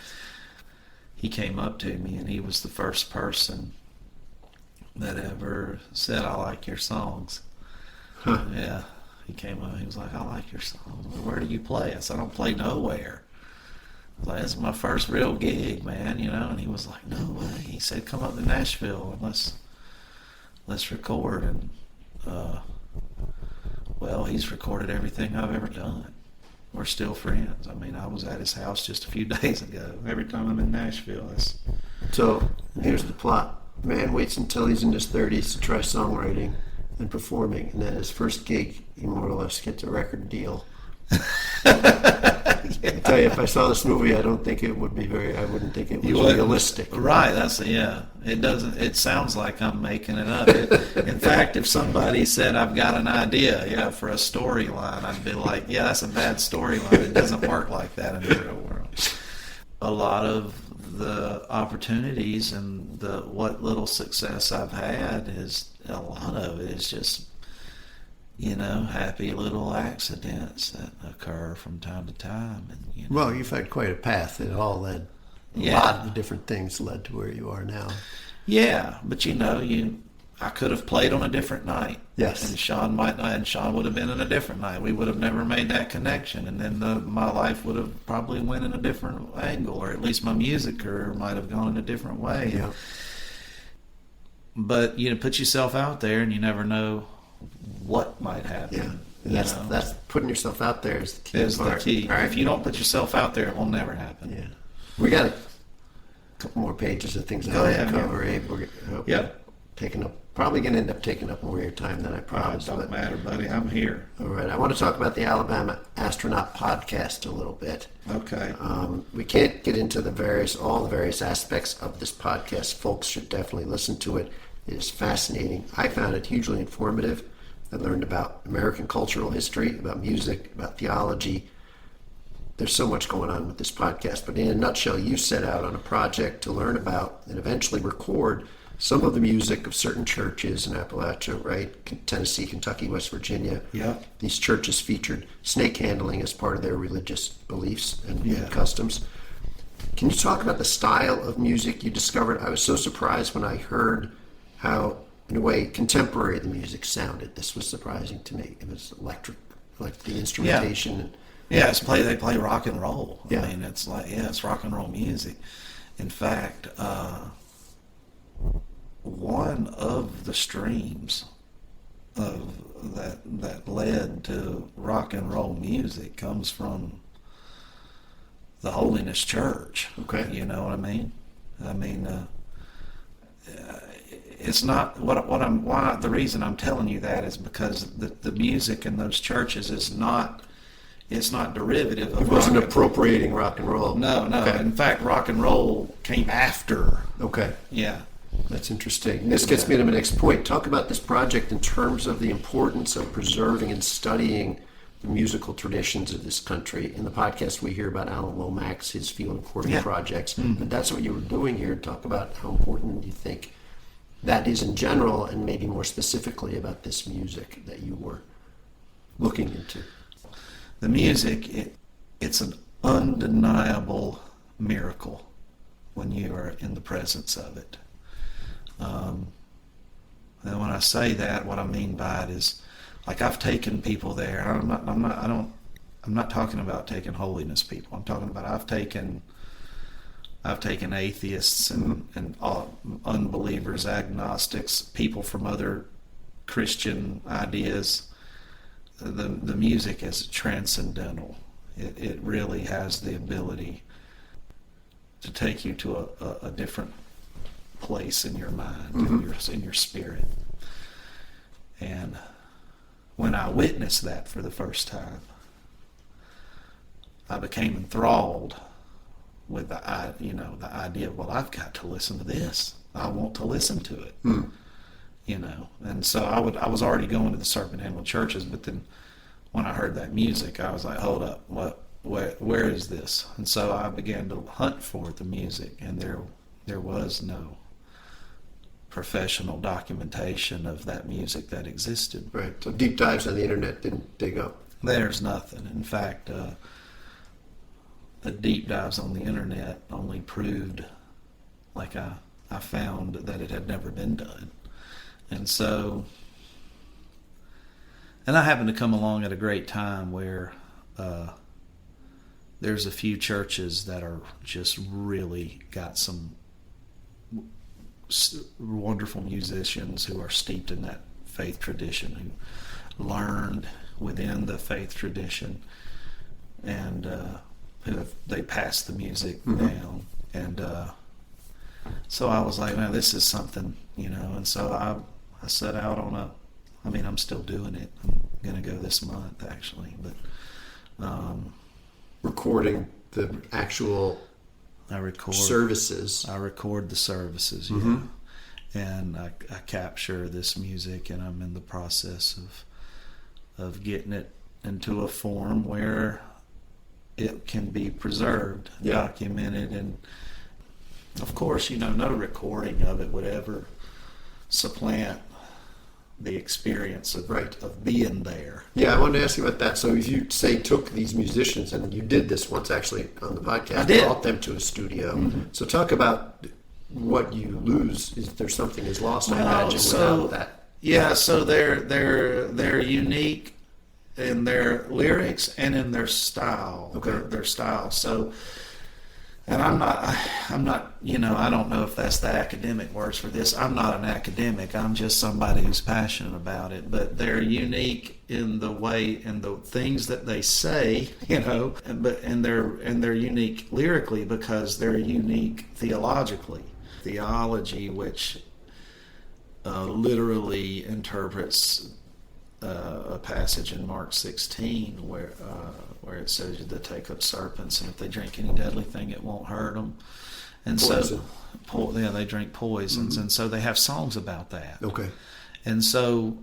he came up to me, and he was the first person that ever said, "I like your songs." Huh. Yeah. He came up, he was like, "I like your songs. Where do you play?" I said, "I don't play nowhere." I was like, "This is my first real gig, man," And he was like, "No way." He said, "Come up to Nashville and let's record." And well, he's recorded everything I've ever done. We're still friends. I mean, I was at his house just a few days ago. Every time I'm in Nashville, So here's the plot. Man waits until he's in his 30s to try songwriting and performing, and at his first gig, he more or less gets a record deal. I tell you, if I saw this movie, I wouldn't think it was realistic. Right, it doesn't, it sounds like I'm making it up. In fact, if somebody said, I've got an idea, for a storyline, I'd be like, yeah, that's a bad storyline. It doesn't work like that in the real world. A lot of the opportunities and what little success I've had a lot of it is just, happy little accidents that occur from time to time. And Well, you've had quite a path. It all led, a lot of the different things led to where you are now. Yeah, but I could have played on a different night. Yes. And Sean would have been in a different night. We would have never made that connection, and then my life would have probably went in a different angle, or at least my music career might have gone in a different way. Yeah. But put yourself out there, and you never know what might happen. Yeah. That's putting yourself out there is the key. Is the key. Right. If you don't put yourself out there, it will never happen. Yeah. We got a couple more pages of things I Go want ahead, to cover, Abe. Probably going to end up taking up more of your time than I promised. It don't matter, buddy. I'm here. All right. I want to talk about the Alabama Astronaut podcast a little bit. Okay. We can't get into all the various aspects of this podcast. Folks should definitely listen to it. It is fascinating. I found it hugely informative. I learned about American cultural history, about music, about theology. There's so much going on with this podcast. But in a nutshell, you set out on a project to learn about and eventually record some of the music of certain churches in Appalachia, right? Tennessee, Kentucky, West Virginia. Yeah. These churches featured snake handling as part of their religious beliefs and customs. Can you talk about the style of music you discovered? I was so surprised when I heard how, in a way, contemporary the music sounded. This was surprising to me. It was electric, like the instrumentation. Yeah, they play rock and roll. Yeah. I mean, it's rock and roll music. In fact, one of the streams of that led to rock and roll music comes from the Holiness Church. Okay. You know what I mean? It's not the reason I'm telling you that is because the music in those churches is not. It's not derivative of. It wasn't appropriating rock and roll. No. Okay. In fact, rock and roll came after. Okay. Yeah. That's interesting. This gets me to my next point. Talk about this project in terms of the importance of preserving and studying the musical traditions of this country. In the podcast, we hear about Alan Lomax, his field recording projects, but that's what you were doing here. Talk about how important you think that is in general, and maybe more specifically about this music that you were looking into. The music, it's an undeniable miracle when you are in the presence of it. And when I say that, what I mean by it is, like, I've taken people there. I'm not talking about taking holiness people. I'm talking about I've taken atheists and unbelievers, agnostics, people from other Christian ideas. The music is transcendental. It really has the ability to take you to a different place in your mind, in your spirit. And when I witnessed that for the first time, I became enthralled with the idea of, well, I've got to listen to this. I want to listen to it. And so I was already going to the Serpent Handled churches, but then when I heard that music, I was like, hold up, where is this? And so I began to hunt for the music, and there was no professional documentation of that music that existed. Right. So deep dives on the internet didn't dig up. There's nothing. In fact, the deep dives on the internet only proved, like I found that it had never been done. And so, and I happened to come along at a great time where there's a few churches that are just really got some wonderful musicians who are steeped in that faith tradition, who learned within the faith tradition, and they passed the music down. And so I was like, man, this is something, and so I set out on I'm still doing it. I'm going to go this month, actually, but recording the actual I record services. I record the services, yeah. Mm-hmm. And I capture this music, and I'm in the process of getting it into a form where it can be preserved, documented, and of course, no recording of it would ever supplant the experience of being there. Yeah, I wanted to ask you about that. So if you took these musicians, and you did this once actually on the podcast, I did. Brought them to a studio. Mm-hmm. So talk about what you lose. Is there something is lost? I imagine without that. Yeah, so they're unique in their lyrics and in their style. Okay. Their style. So, and I'm not. I don't know if that's the academic words for this. I'm not an academic. I'm just somebody who's passionate about it. But they're unique in the way and the things that they say. And they're unique lyrically because they're unique theologically. Theology, which literally interprets a passage in Mark 16 where it says to take up serpents, and if they drink any deadly thing, it won't hurt them. And Poison. they drink poisons, and so they have songs about that. Okay. And so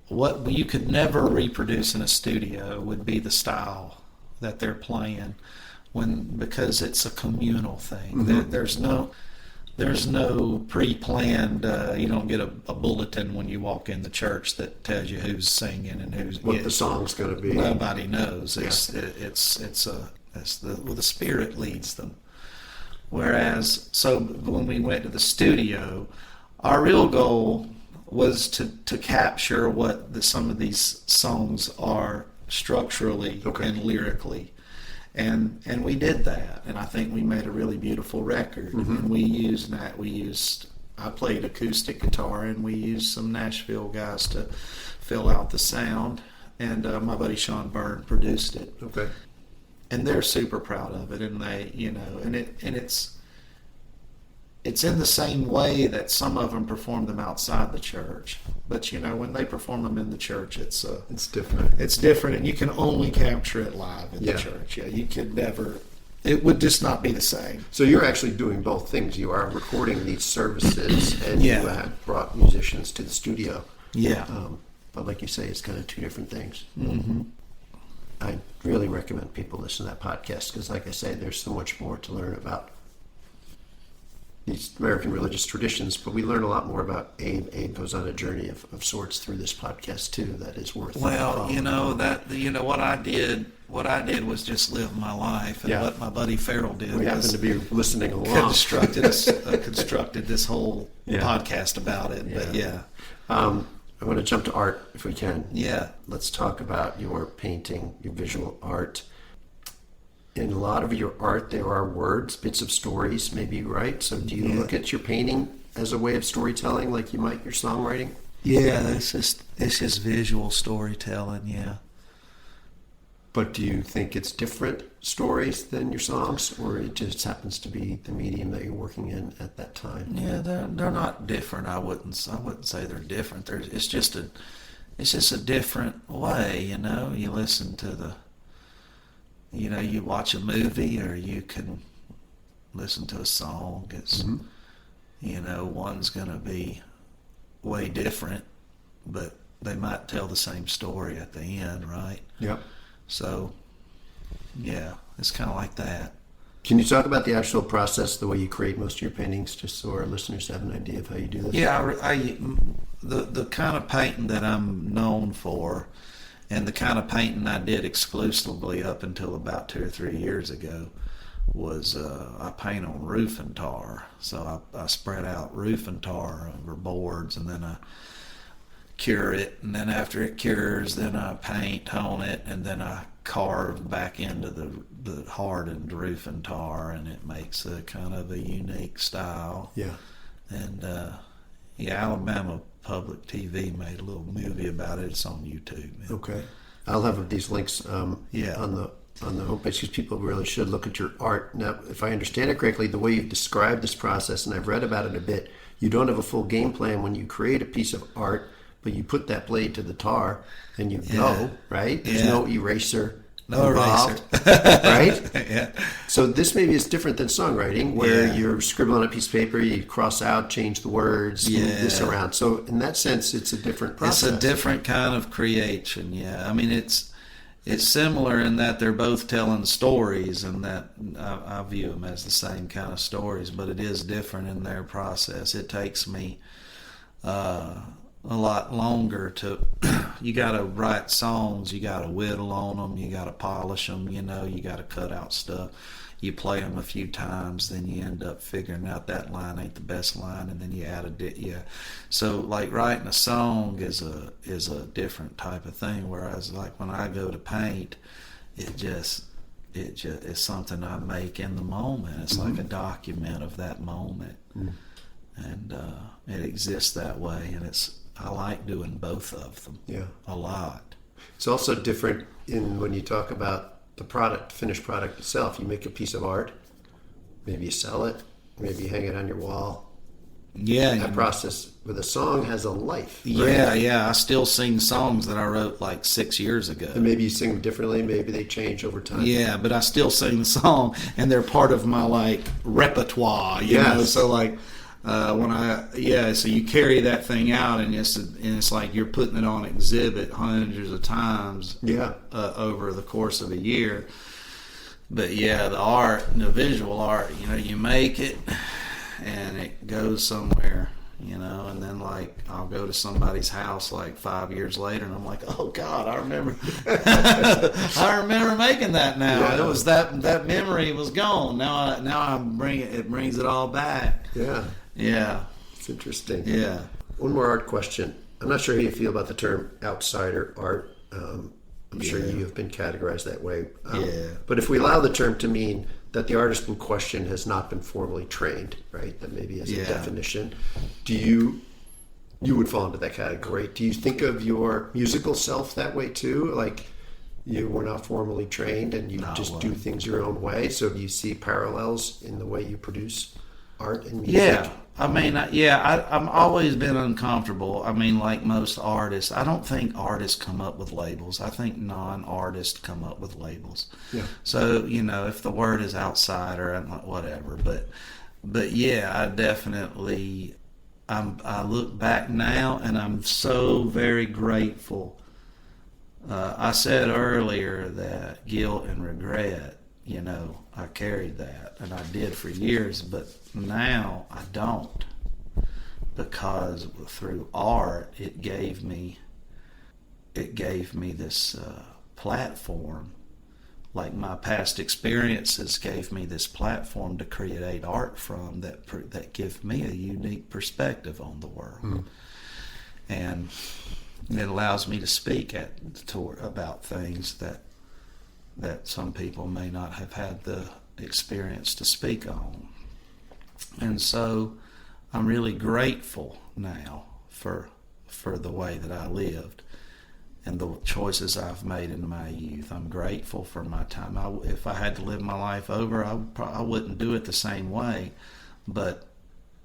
what you could never reproduce in a studio would be the style that they're playing, because it's a communal thing. Mm-hmm. There's no pre-planned. You don't get a bulletin when you walk in the church that tells you who's singing and who's what the song's going to be. Nobody knows. Yeah. The Spirit leads them. Whereas, so when we went to the studio, our real goal was to capture what some of these songs are structurally and lyrically. And we did that, and I think we made a really beautiful record. And I played acoustic guitar, and we used some Nashville guys to fill out the sound, and my buddy Sean Byrne produced it. Okay. And they're super proud of it, and they, it's in the same way that some of them perform them outside the church. But when they perform them in the church, it's different. It's different, and you can only capture it live in the church. Yeah, you could never. It would just not be the same. So you're actually doing both things. You are recording these services, and you have brought musicians to the studio. Yeah. But like you say, it's kind of two different things. Mm-hmm. I really recommend people listen to that podcast because, like I say, there's so much more to learn about these American religious traditions, but we learn a lot more about Abe. Abe goes on a journey of sorts through this podcast too. That is worth. Well, what I did was just live my life, and what my buddy Farrell did. We happen to be listening along. Constructed this whole podcast about it. Yeah. But I want to jump to art if we can. Yeah. Let's talk about your painting, your visual art. In a lot of your art, there are words, bits of stories, maybe, right? So do you look at your painting as a way of storytelling like you might your songwriting? Yeah, it's just visual storytelling, yeah. But do you think it's different stories than your songs, or it just happens to be the medium that you're working in at that time? Yeah, they're not different. I wouldn't say they're different. It's just a different way, You listen to you watch a movie, or you can listen to a song. It's, one's going to be way different, but they might tell the same story at the end, right? Yep. So, yeah, it's kind of like that. Can you talk about the actual process, the way you create most of your paintings, just so our listeners have an idea of how you do this? Yeah, the kind of painting that I'm known for, and the kind of painting I did exclusively up until about 2 or 3 years ago, was I paint on roofing tar. So I spread out roofing tar over boards, and then I cure it, and then after it cures, then I paint on it, and then I carve back into the hardened roofing tar, and it makes a kind of a unique style. Yeah. And Alabama Public TV made a little movie about it. It's on YouTube. Okay. I'll have these links on the homepage because people really should look at your art. Now, if I understand it correctly, the way you've described this process, and I've read about it a bit, you don't have a full game plan when you create a piece of art, but you put that blade to the tar and you go, right? There's no eraser. No involved, eraser. right? Yeah. So this maybe is different than songwriting, where Yeah. you're scribbling on a piece of paper, you cross out, change the words, move this around. So in that sense, it's a different process. It's a different kind of creation. Yeah, I mean it's similar in that they're both telling stories, and that I view them as the same kind of stories, but it is different in their process. It takes me a lot longer to. You got to write songs, you got to whittle on them, you got to polish them. You know, you got to cut out stuff. You play them a few times, then you end up figuring out that line ain't the best line, and then you add a yeah. So like writing a song is a different type of thing. Whereas like when I go to paint, it just is something I make in the moment. It's like a document of that moment, and it exists that way. And I like doing both of them. Yeah, a lot. It's also different in when you talk about the product, finished product itself. You make a piece of art, maybe you sell it, maybe you hang it on your wall. Yeah, that process with a song has a life. Yeah, right? yeah. I still sing songs that I wrote like 6 years ago. And maybe you sing them differently. Maybe they change over time. Yeah, but I still sing the song, and they're part of my like repertoire. You know, so like so you carry that thing out, and it's like you're putting it on exhibit hundreds of times. Yeah, over the course of a year. But yeah, the art, the visual art, you know, you make it and it goes somewhere, you know, and then like I'll go to somebody's house like 5 years later and I'm like, oh God, I remember I remember making that now. Yeah. It was that memory was gone. Now I bring it. It brings it all back. Yeah. Yeah. It's interesting. Yeah. One more art question. I'm not sure how you feel about the term outsider art. I'm sure you have been categorized that way. But if we allow the term to mean that the artist in question has not been formally trained, right? That maybe as a definition. Do you would fall into that category? Do you think of your musical self that way too? Like you were not formally trained and you just do things your own way? So do you see parallels in the way you produce art and music? Yeah. I mean, I've always been uncomfortable. I mean, like most artists, I don't think artists come up with labels. I think non-artists come up with labels. Yeah. So, you know, if the word is outsider, I'm like, whatever. But yeah, I definitely, I look back now and I'm so very grateful. I said earlier that guilt and regret, you know, I carried that, and I did for years, but now I don't, because through art it gave me this platform. Like my past experiences gave me this platform to create art from that give me a unique perspective on the world, and it allows me to speak about things that some people may not have had the experience to speak on. And so I'm really grateful now for the way that I lived and the choices I've made in my youth. I'm grateful for my time. If I had to live my life over, I wouldn't do it the same way. But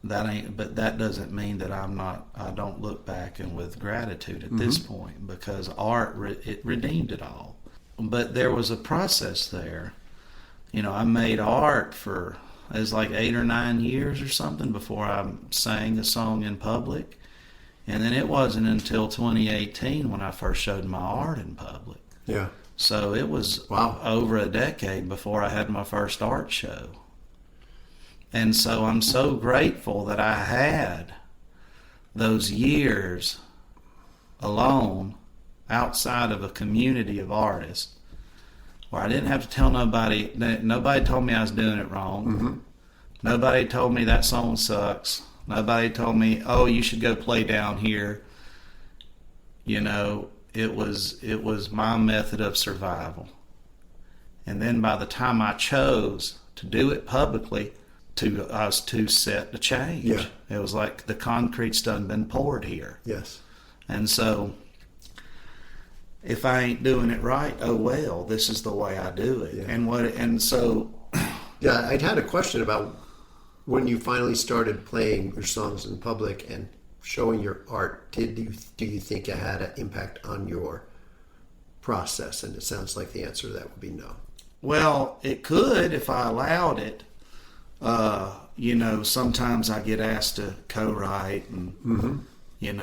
that doesn't mean that I don't look back and with gratitude at this point, because art it redeemed it all. But there was a process there. You know, I made art for, it was like 8 or 9 years or something before I sang a song in public. And then it wasn't until 2018 when I first showed my art in public. Yeah. So it was over a decade before I had my first art show. And so I'm so grateful that I had those years alone outside of a community of artists where I didn't have to tell nobody. Nobody told me I was doing it wrong. Nobody told me that song sucks. Nobody told me, oh, you should go play down here. You know, it was my method of survival. And then by the time I chose to do it publicly, I was too set to change. Yeah. It was like the concrete's done been poured here. Yes. And so if I ain't doing it right, oh well, this is the way I do it. Yeah. Yeah, I'd had a question about when you finally started playing your songs in public and showing your art. Do you think it had an impact on your process? And it sounds like the answer to that would be no. Well, it could if I allowed it. Sometimes I get asked to co-write, and you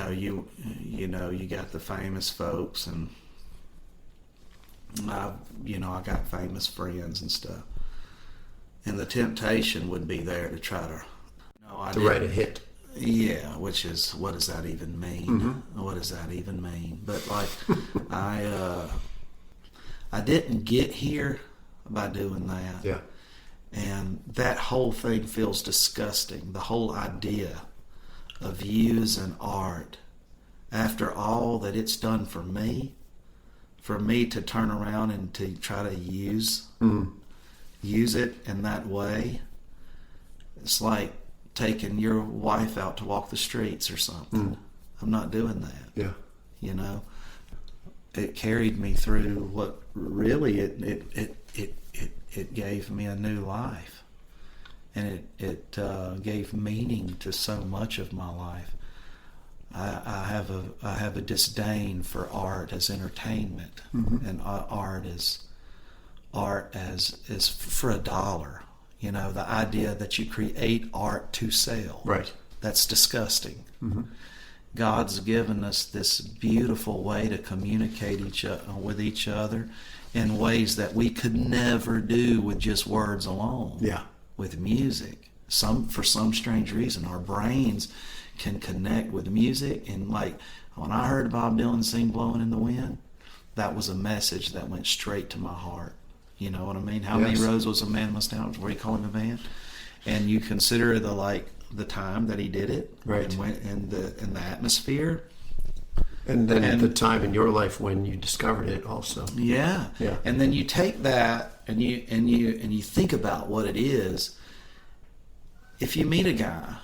got the famous folks, and I got famous friends and stuff, and the temptation would be there to try to write a hit. Yeah, which is, what does that even mean? What does that even mean? But like, I didn't get here by doing that. Yeah. And that whole thing feels disgusting. The whole idea of using art, after all that it's done for me to turn around and to try to use it in that way, it's like taking your wife out to walk the streets or something. I'm not doing that. Yeah. It carried me through what really it gave me a new life, and it gave meaning to so much of my life. I have a disdain for art as entertainment, and art as for $1. The idea that you create art to sell. Right. That's disgusting. God's given us this beautiful way to communicate with each other in ways that we could never do with just words alone. Yeah. With music. For some strange reason, our brains can connect with music. And like, when I heard Bob Dylan sing Blowing in the Wind, that was a message that went straight to my heart. You know what I mean? How many roses a man must have before he called him a man? And you consider the time that he did it, right? And the atmosphere, and then the time in your life when you discovered it, also. Yeah. And then you take that and you think about what it is. If you meet a guy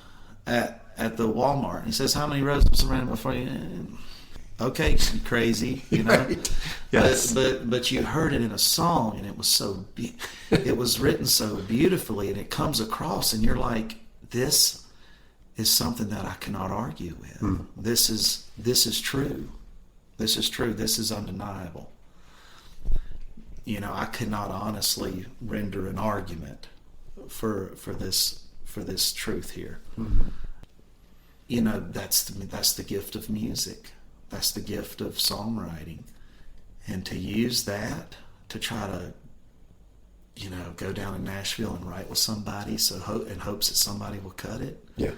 at the Walmart and he says, "How many roses around before you?" Okay, crazy, Right. Yes. But you heard it in a song, and it was it was written so beautifully, and it comes across, and you're like, this is something that I cannot argue with. This is true. This is true. This is undeniable. I cannot honestly render an argument for this truth here. That's the gift of music. That's the gift of songwriting. And to use that to try to, go down to Nashville and write with somebody in hopes that somebody will cut it. Yeah.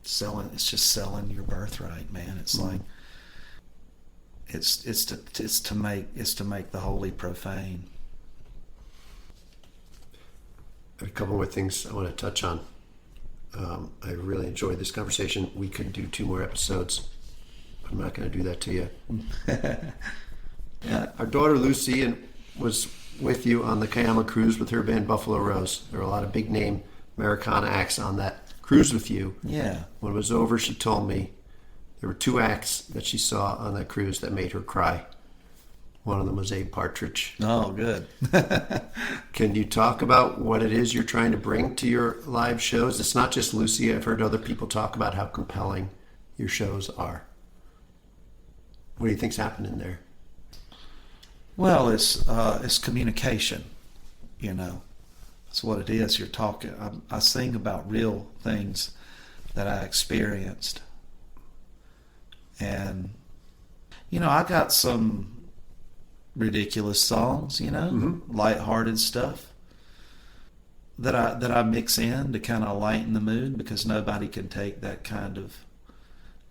It's just selling your birthright, man. It's like, it's to make the holy profane. A couple more things I want to touch on. I really enjoyed this conversation. We could do 2 more episodes. I'm not going to do that to you. Our daughter Lucy was with you on the Cayama cruise with her band Buffalo Rose. There were a lot of big name Americana acts on that cruise with you. Yeah. When it was over, she told me there were 2 acts that she saw on that cruise that made her cry. One of them was Abe Partridge. Oh, good. Can you talk about what it is you're trying to bring to your live shows? It's not just Lucy. I've heard other people talk about how compelling your shows are. What do you think's happening there? Well, it's communication. That's what it is. You're talking. I sing about real things that I experienced, and I got some ridiculous songs, lighthearted stuff that I mix in to kind of lighten the mood, because nobody can take that kind of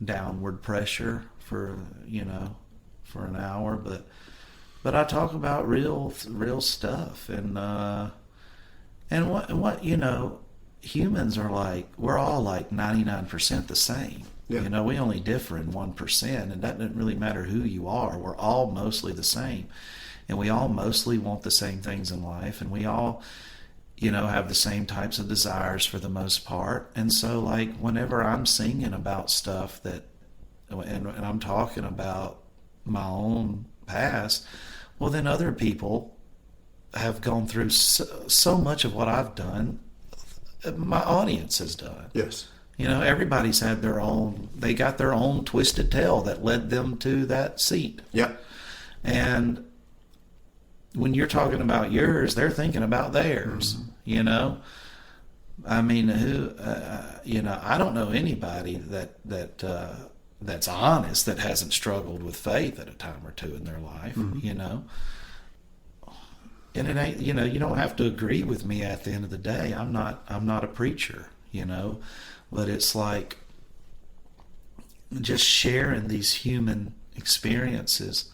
downward pressure for an hour, but I talk about real stuff, and what humans are like. We're all like 99% the same. Yeah. We only differ in 1%, and that doesn't really matter who you are. We're all mostly the same, and we all mostly want the same things in life, and we all have the same types of desires for the most part. And so, like, whenever I'm singing about stuff and I'm talking about my own past, well, then other people have gone through so much of what I've done, my audience has done. Yes. Everybody's had they got their own twisted tale that led them to that seat. Yeah. And when you're talking about yours, they're thinking about theirs, you know? I mean, I don't know anybody that's honest that hasn't struggled with faith at a time or two in their life, you know? And it ain't, you don't have to agree with me at the end of the day. I'm not a preacher, but it's like just sharing these human experiences.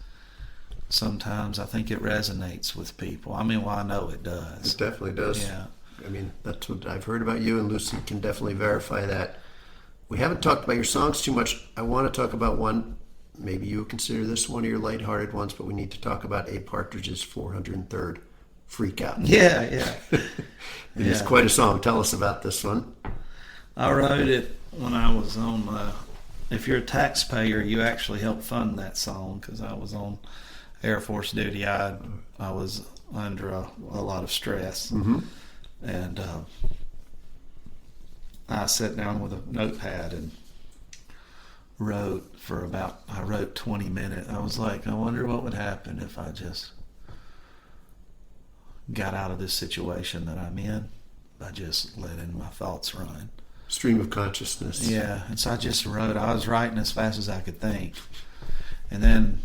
Sometimes I think it resonates with people. I mean, well, I know it does. It definitely does. Yeah. I mean, that's what I've heard about you, and Lucy can definitely verify that. We haven't talked about your songs too much. I want to talk about one. Maybe you would consider this one of your lighthearted ones, but we need to talk about Abe Partridge's 403rd Freak Out. Yeah. It's quite a song. Tell us about this one. I wrote it when I was on, if you're a taxpayer, you actually help fund that song, because I was on Air Force duty. I was under a lot of stress. And I sat down with a notepad and wrote 20 minutes. I was like, I wonder what would happen if I just got out of this situation that I'm in by just letting my thoughts run. Stream of consciousness. Yeah, and so I just wrote. I was writing as fast as I could think. And then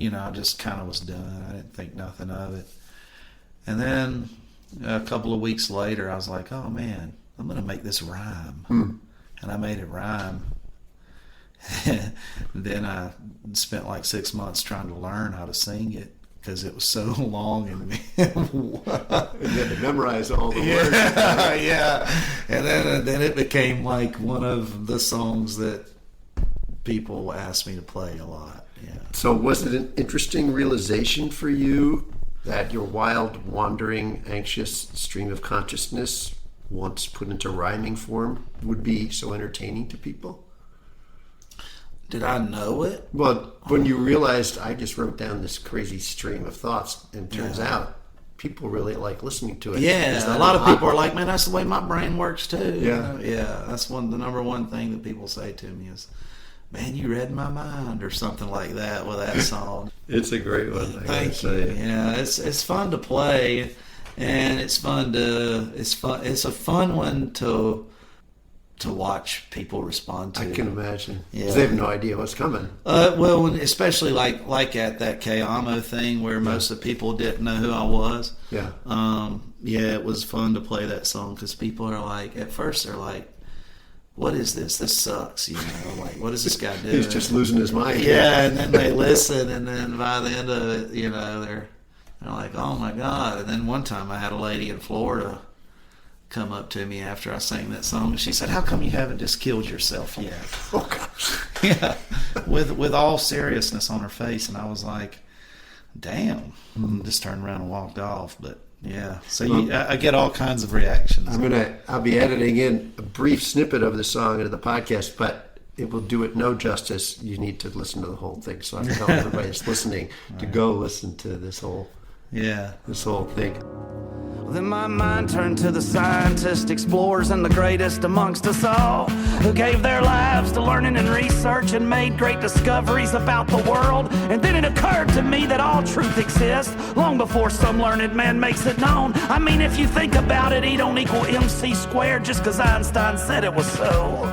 I just kind of was done. I didn't think nothing of it. And then a couple of weeks later, I was like, oh man, I'm going to make this rhyme. And I made it rhyme. Then I spent like 6 months trying to learn how to sing it, because it was so long and you had to memorize all the words. Yeah. And then it became like one of the songs that people asked me to play a lot. Yeah. So was it an interesting realization for you that your wild, wandering, anxious stream of consciousness, once put into rhyming form, would be so entertaining to people? Did I know it? Well, when you realized I just wrote down this crazy stream of thoughts, and it turns out people really like listening to it. Yeah, a lot of people are like, man, that's the way my brain works too. Yeah. Yeah, that's the number one thing that people say to me is, man, you read my mind, or something like that with that song. It's a great one. Thank you. Yeah, it's fun to play, and it's a fun one to watch people respond to. I can imagine. Yeah. 'Cause they have no idea what's coming. Well, especially like at that K-Amo thing where most of the people didn't know who I was. Yeah. It was fun to play that song, because people are like, at first they're like, what is this? This sucks, like, what is this guy doing? He's just losing his mind. Yeah, and then they listen, and then by the end of it, they're like, oh my God. And then one time I had a lady in Florida come up to me after I sang that song, and she said, how come you haven't just killed yourself yet? Oh gosh. Yeah, with all seriousness on her face, and I was like, damn. And just turned around and walked off. But yeah, so I get all kinds of reactions. I'll be editing in a brief snippet of the song into the podcast, but it will do it no justice. You need to listen to the whole thing. So I tell everybody that's listening to go listen to this whole thing. Then my mind turned to the scientists, explorers, and the greatest amongst us all, who gave their lives to learning and research and made great discoveries about the world. And then it occurred to me that all truth exists long before some learned man makes it known. I mean, if you think about it, E don't equal MC squared just because Einstein said it was so.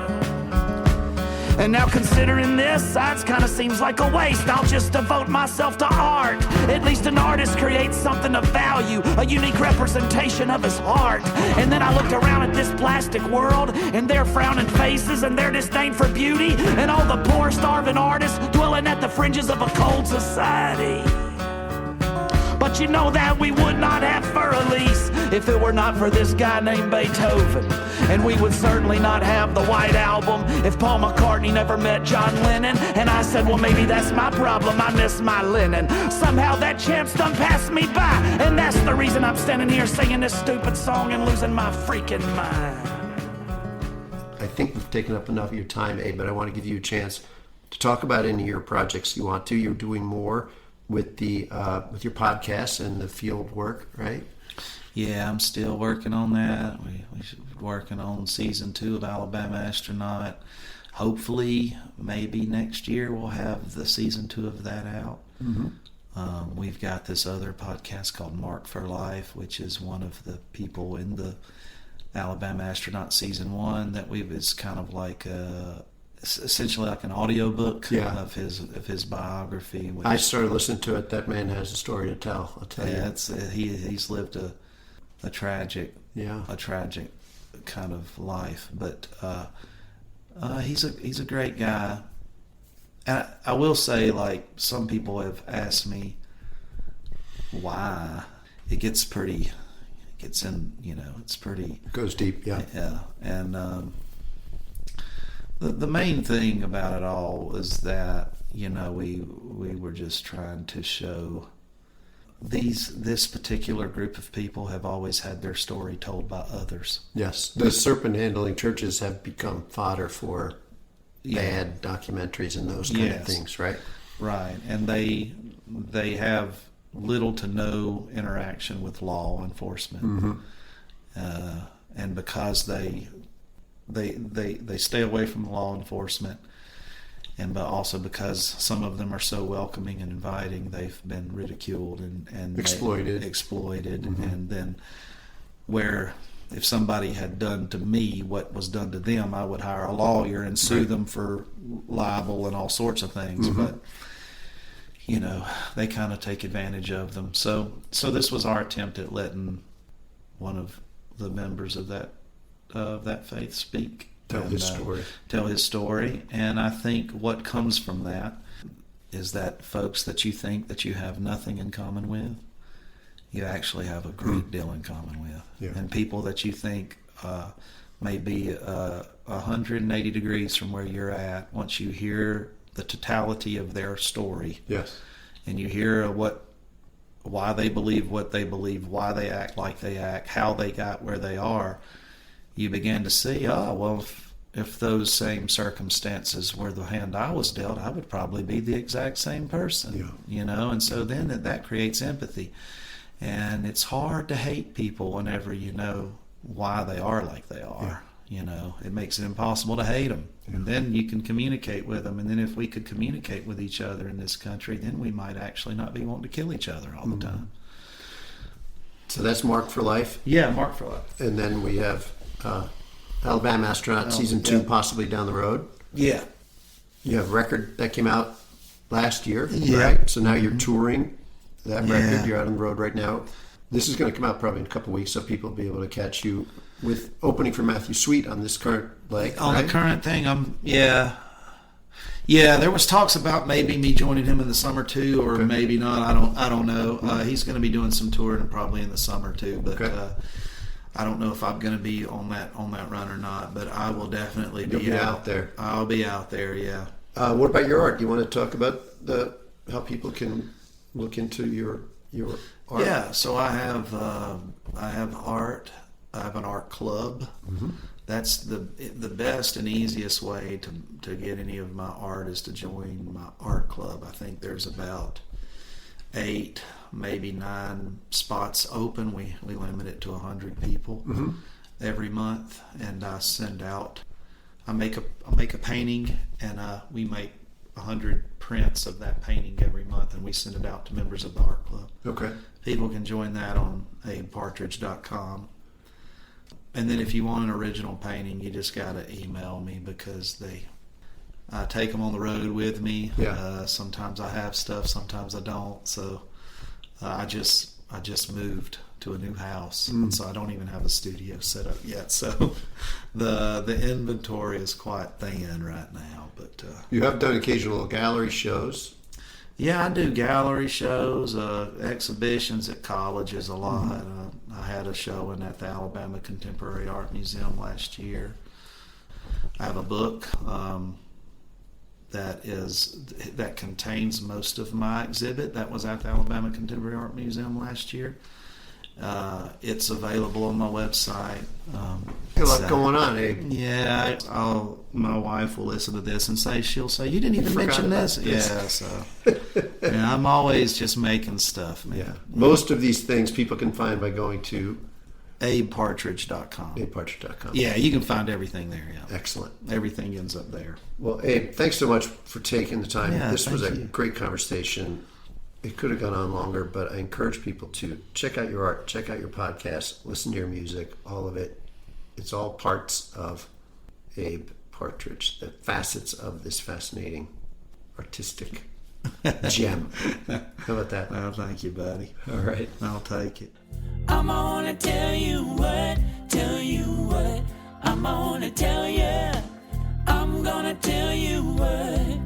And now considering this, science kind of seems like a waste. I'll just devote myself to art. At least an artist creates something of value, a unique representation of his heart. And then I looked around at this plastic world, and their frowning faces and their disdain for beauty, and all the poor starving artists dwelling at the fringes of a cold society. But you know that we would not have Fur Elise if it were not for this guy named Beethoven. And we would certainly not have the White Album if Paul McCartney never met John Lennon. And I said, well, maybe that's my problem. I miss my linen. Somehow that chance done passed me by. And that's the reason I'm standing here singing this stupid song and losing my freaking mind. I think we've taken up enough of your time, Abe, but I want to give you a chance to talk about any of your projects you want to. You're doing more with with your podcast and the field work, right? Yeah, I'm still working on that. We're working on season 2 of Alabama Astronaut. hopefully maybe next year we'll have the season 2 of that out. Mm-hmm. We've got this other podcast called Mark for Life, which is one of the people in the Alabama Astronaut season 1 that it's kind of like essentially like an audio book of his biography. I started listening to it. That man has a story to tell. I'll tell you. He's lived a tragic kind of life, but he's a great guy. And I will say, like, some people have asked me why. It goes deep, yeah. Yeah, and the main thing about it all is that, you know, we were just trying to show this particular group of people have always had their story told by others. Yes, the serpent handling churches have become fodder for bad documentaries and those kind of things, right? Right, and they have little to no interaction with law enforcement, mm-hmm. And because they stay away from law enforcement, but also because some of them are so welcoming and inviting, they've been ridiculed and exploited, mm-hmm. and then where if somebody had done to me what was done to them, I would hire a lawyer and sue them for libel and all sorts of things. Mm-hmm. But, you know, they kind of take advantage of them. So this was our attempt at letting one of the members of that faith speak. Tell his story. And I think what comes from that is that folks that you think that you have nothing in common with, you actually have a great deal in common with. Yeah. And people that you think may be 180 degrees from where you're at, once you hear the totality of their story, yes, and you hear why they believe what they believe, why they act like they act, how they got where they are, you begin to see, if those same circumstances were the hand I was dealt, I would probably be the exact same person, you know. And so then that creates empathy. And it's hard to hate people whenever you know why they are like they are. You know, it makes it impossible to hate them. And then you can communicate with them. And then if we could communicate with each other in this country, then we might actually not be wanting to kill each other all the time. So that's Mark for Life? Yeah, Mark for Life. And then we have Alabama Astronaut season 2 possibly down the road. Yeah. You have a record that came out last year, Yeah. right? So now you're touring that record. You're out on the road right now. This is going to come out probably in a couple of weeks, so people will be able to catch you with opening for Matthew Sweet on this current leg. On the current thing, there was talks about maybe me joining him in the summer too, or maybe not. I don't know. He's going to be doing some touring probably in the summer too, but I don't know if I'm going to be on that run or not. But I will definitely be out there. I'll be out there. Yeah. What about your art? Do you want to talk about how people can look into your art? Yeah. So I have art. I have an art club. Mm-hmm. That's the best and easiest way to get any of my art is to join my art club. I think there's about 8, maybe 9 spots open. We limit it to 100 people every month, and I send out. I make a painting, and we make 100 prints of that painting every month, and we send it out to members of the art club. Okay. People can join that on abepartridge.com. And then if you want an original painting, you just got to email me because I take them on the road with me. Yeah. Sometimes I have stuff, sometimes I don't. So I just moved to a new house, and so I don't even have a studio set up yet. So the inventory is quite thin right now. But you have done occasional gallery shows. Yeah, I do gallery shows, exhibitions at colleges a lot. I had a showing at the Alabama Contemporary Art Museum last year. I have a book that contains most of my exhibit that was at the Alabama Contemporary Art Museum last year. It's available on my website. A lot going on, Abe. Yeah, my wife will listen to this and she'll say, you didn't even mention this. Yeah, so I'm always just making stuff, man. Yeah. Most of these things people can find by going to AbePartridge.com. AbePartridge.com. Yeah, you can find everything there. Yeah. Excellent. Everything ends up there. Well, Abe, thanks so much for taking the time. Yeah, This was a thank you. great conversation. It could have gone on longer, but I encourage people to check out your art, check out your podcast, listen to your music, all of it. It's all parts of Abe Partridge, the facets of this fascinating artistic gem. How about that? Well, thank you, buddy. All right. I'll take it. I'm gonna tell you what, I'm gonna tell you, I'm gonna tell you what.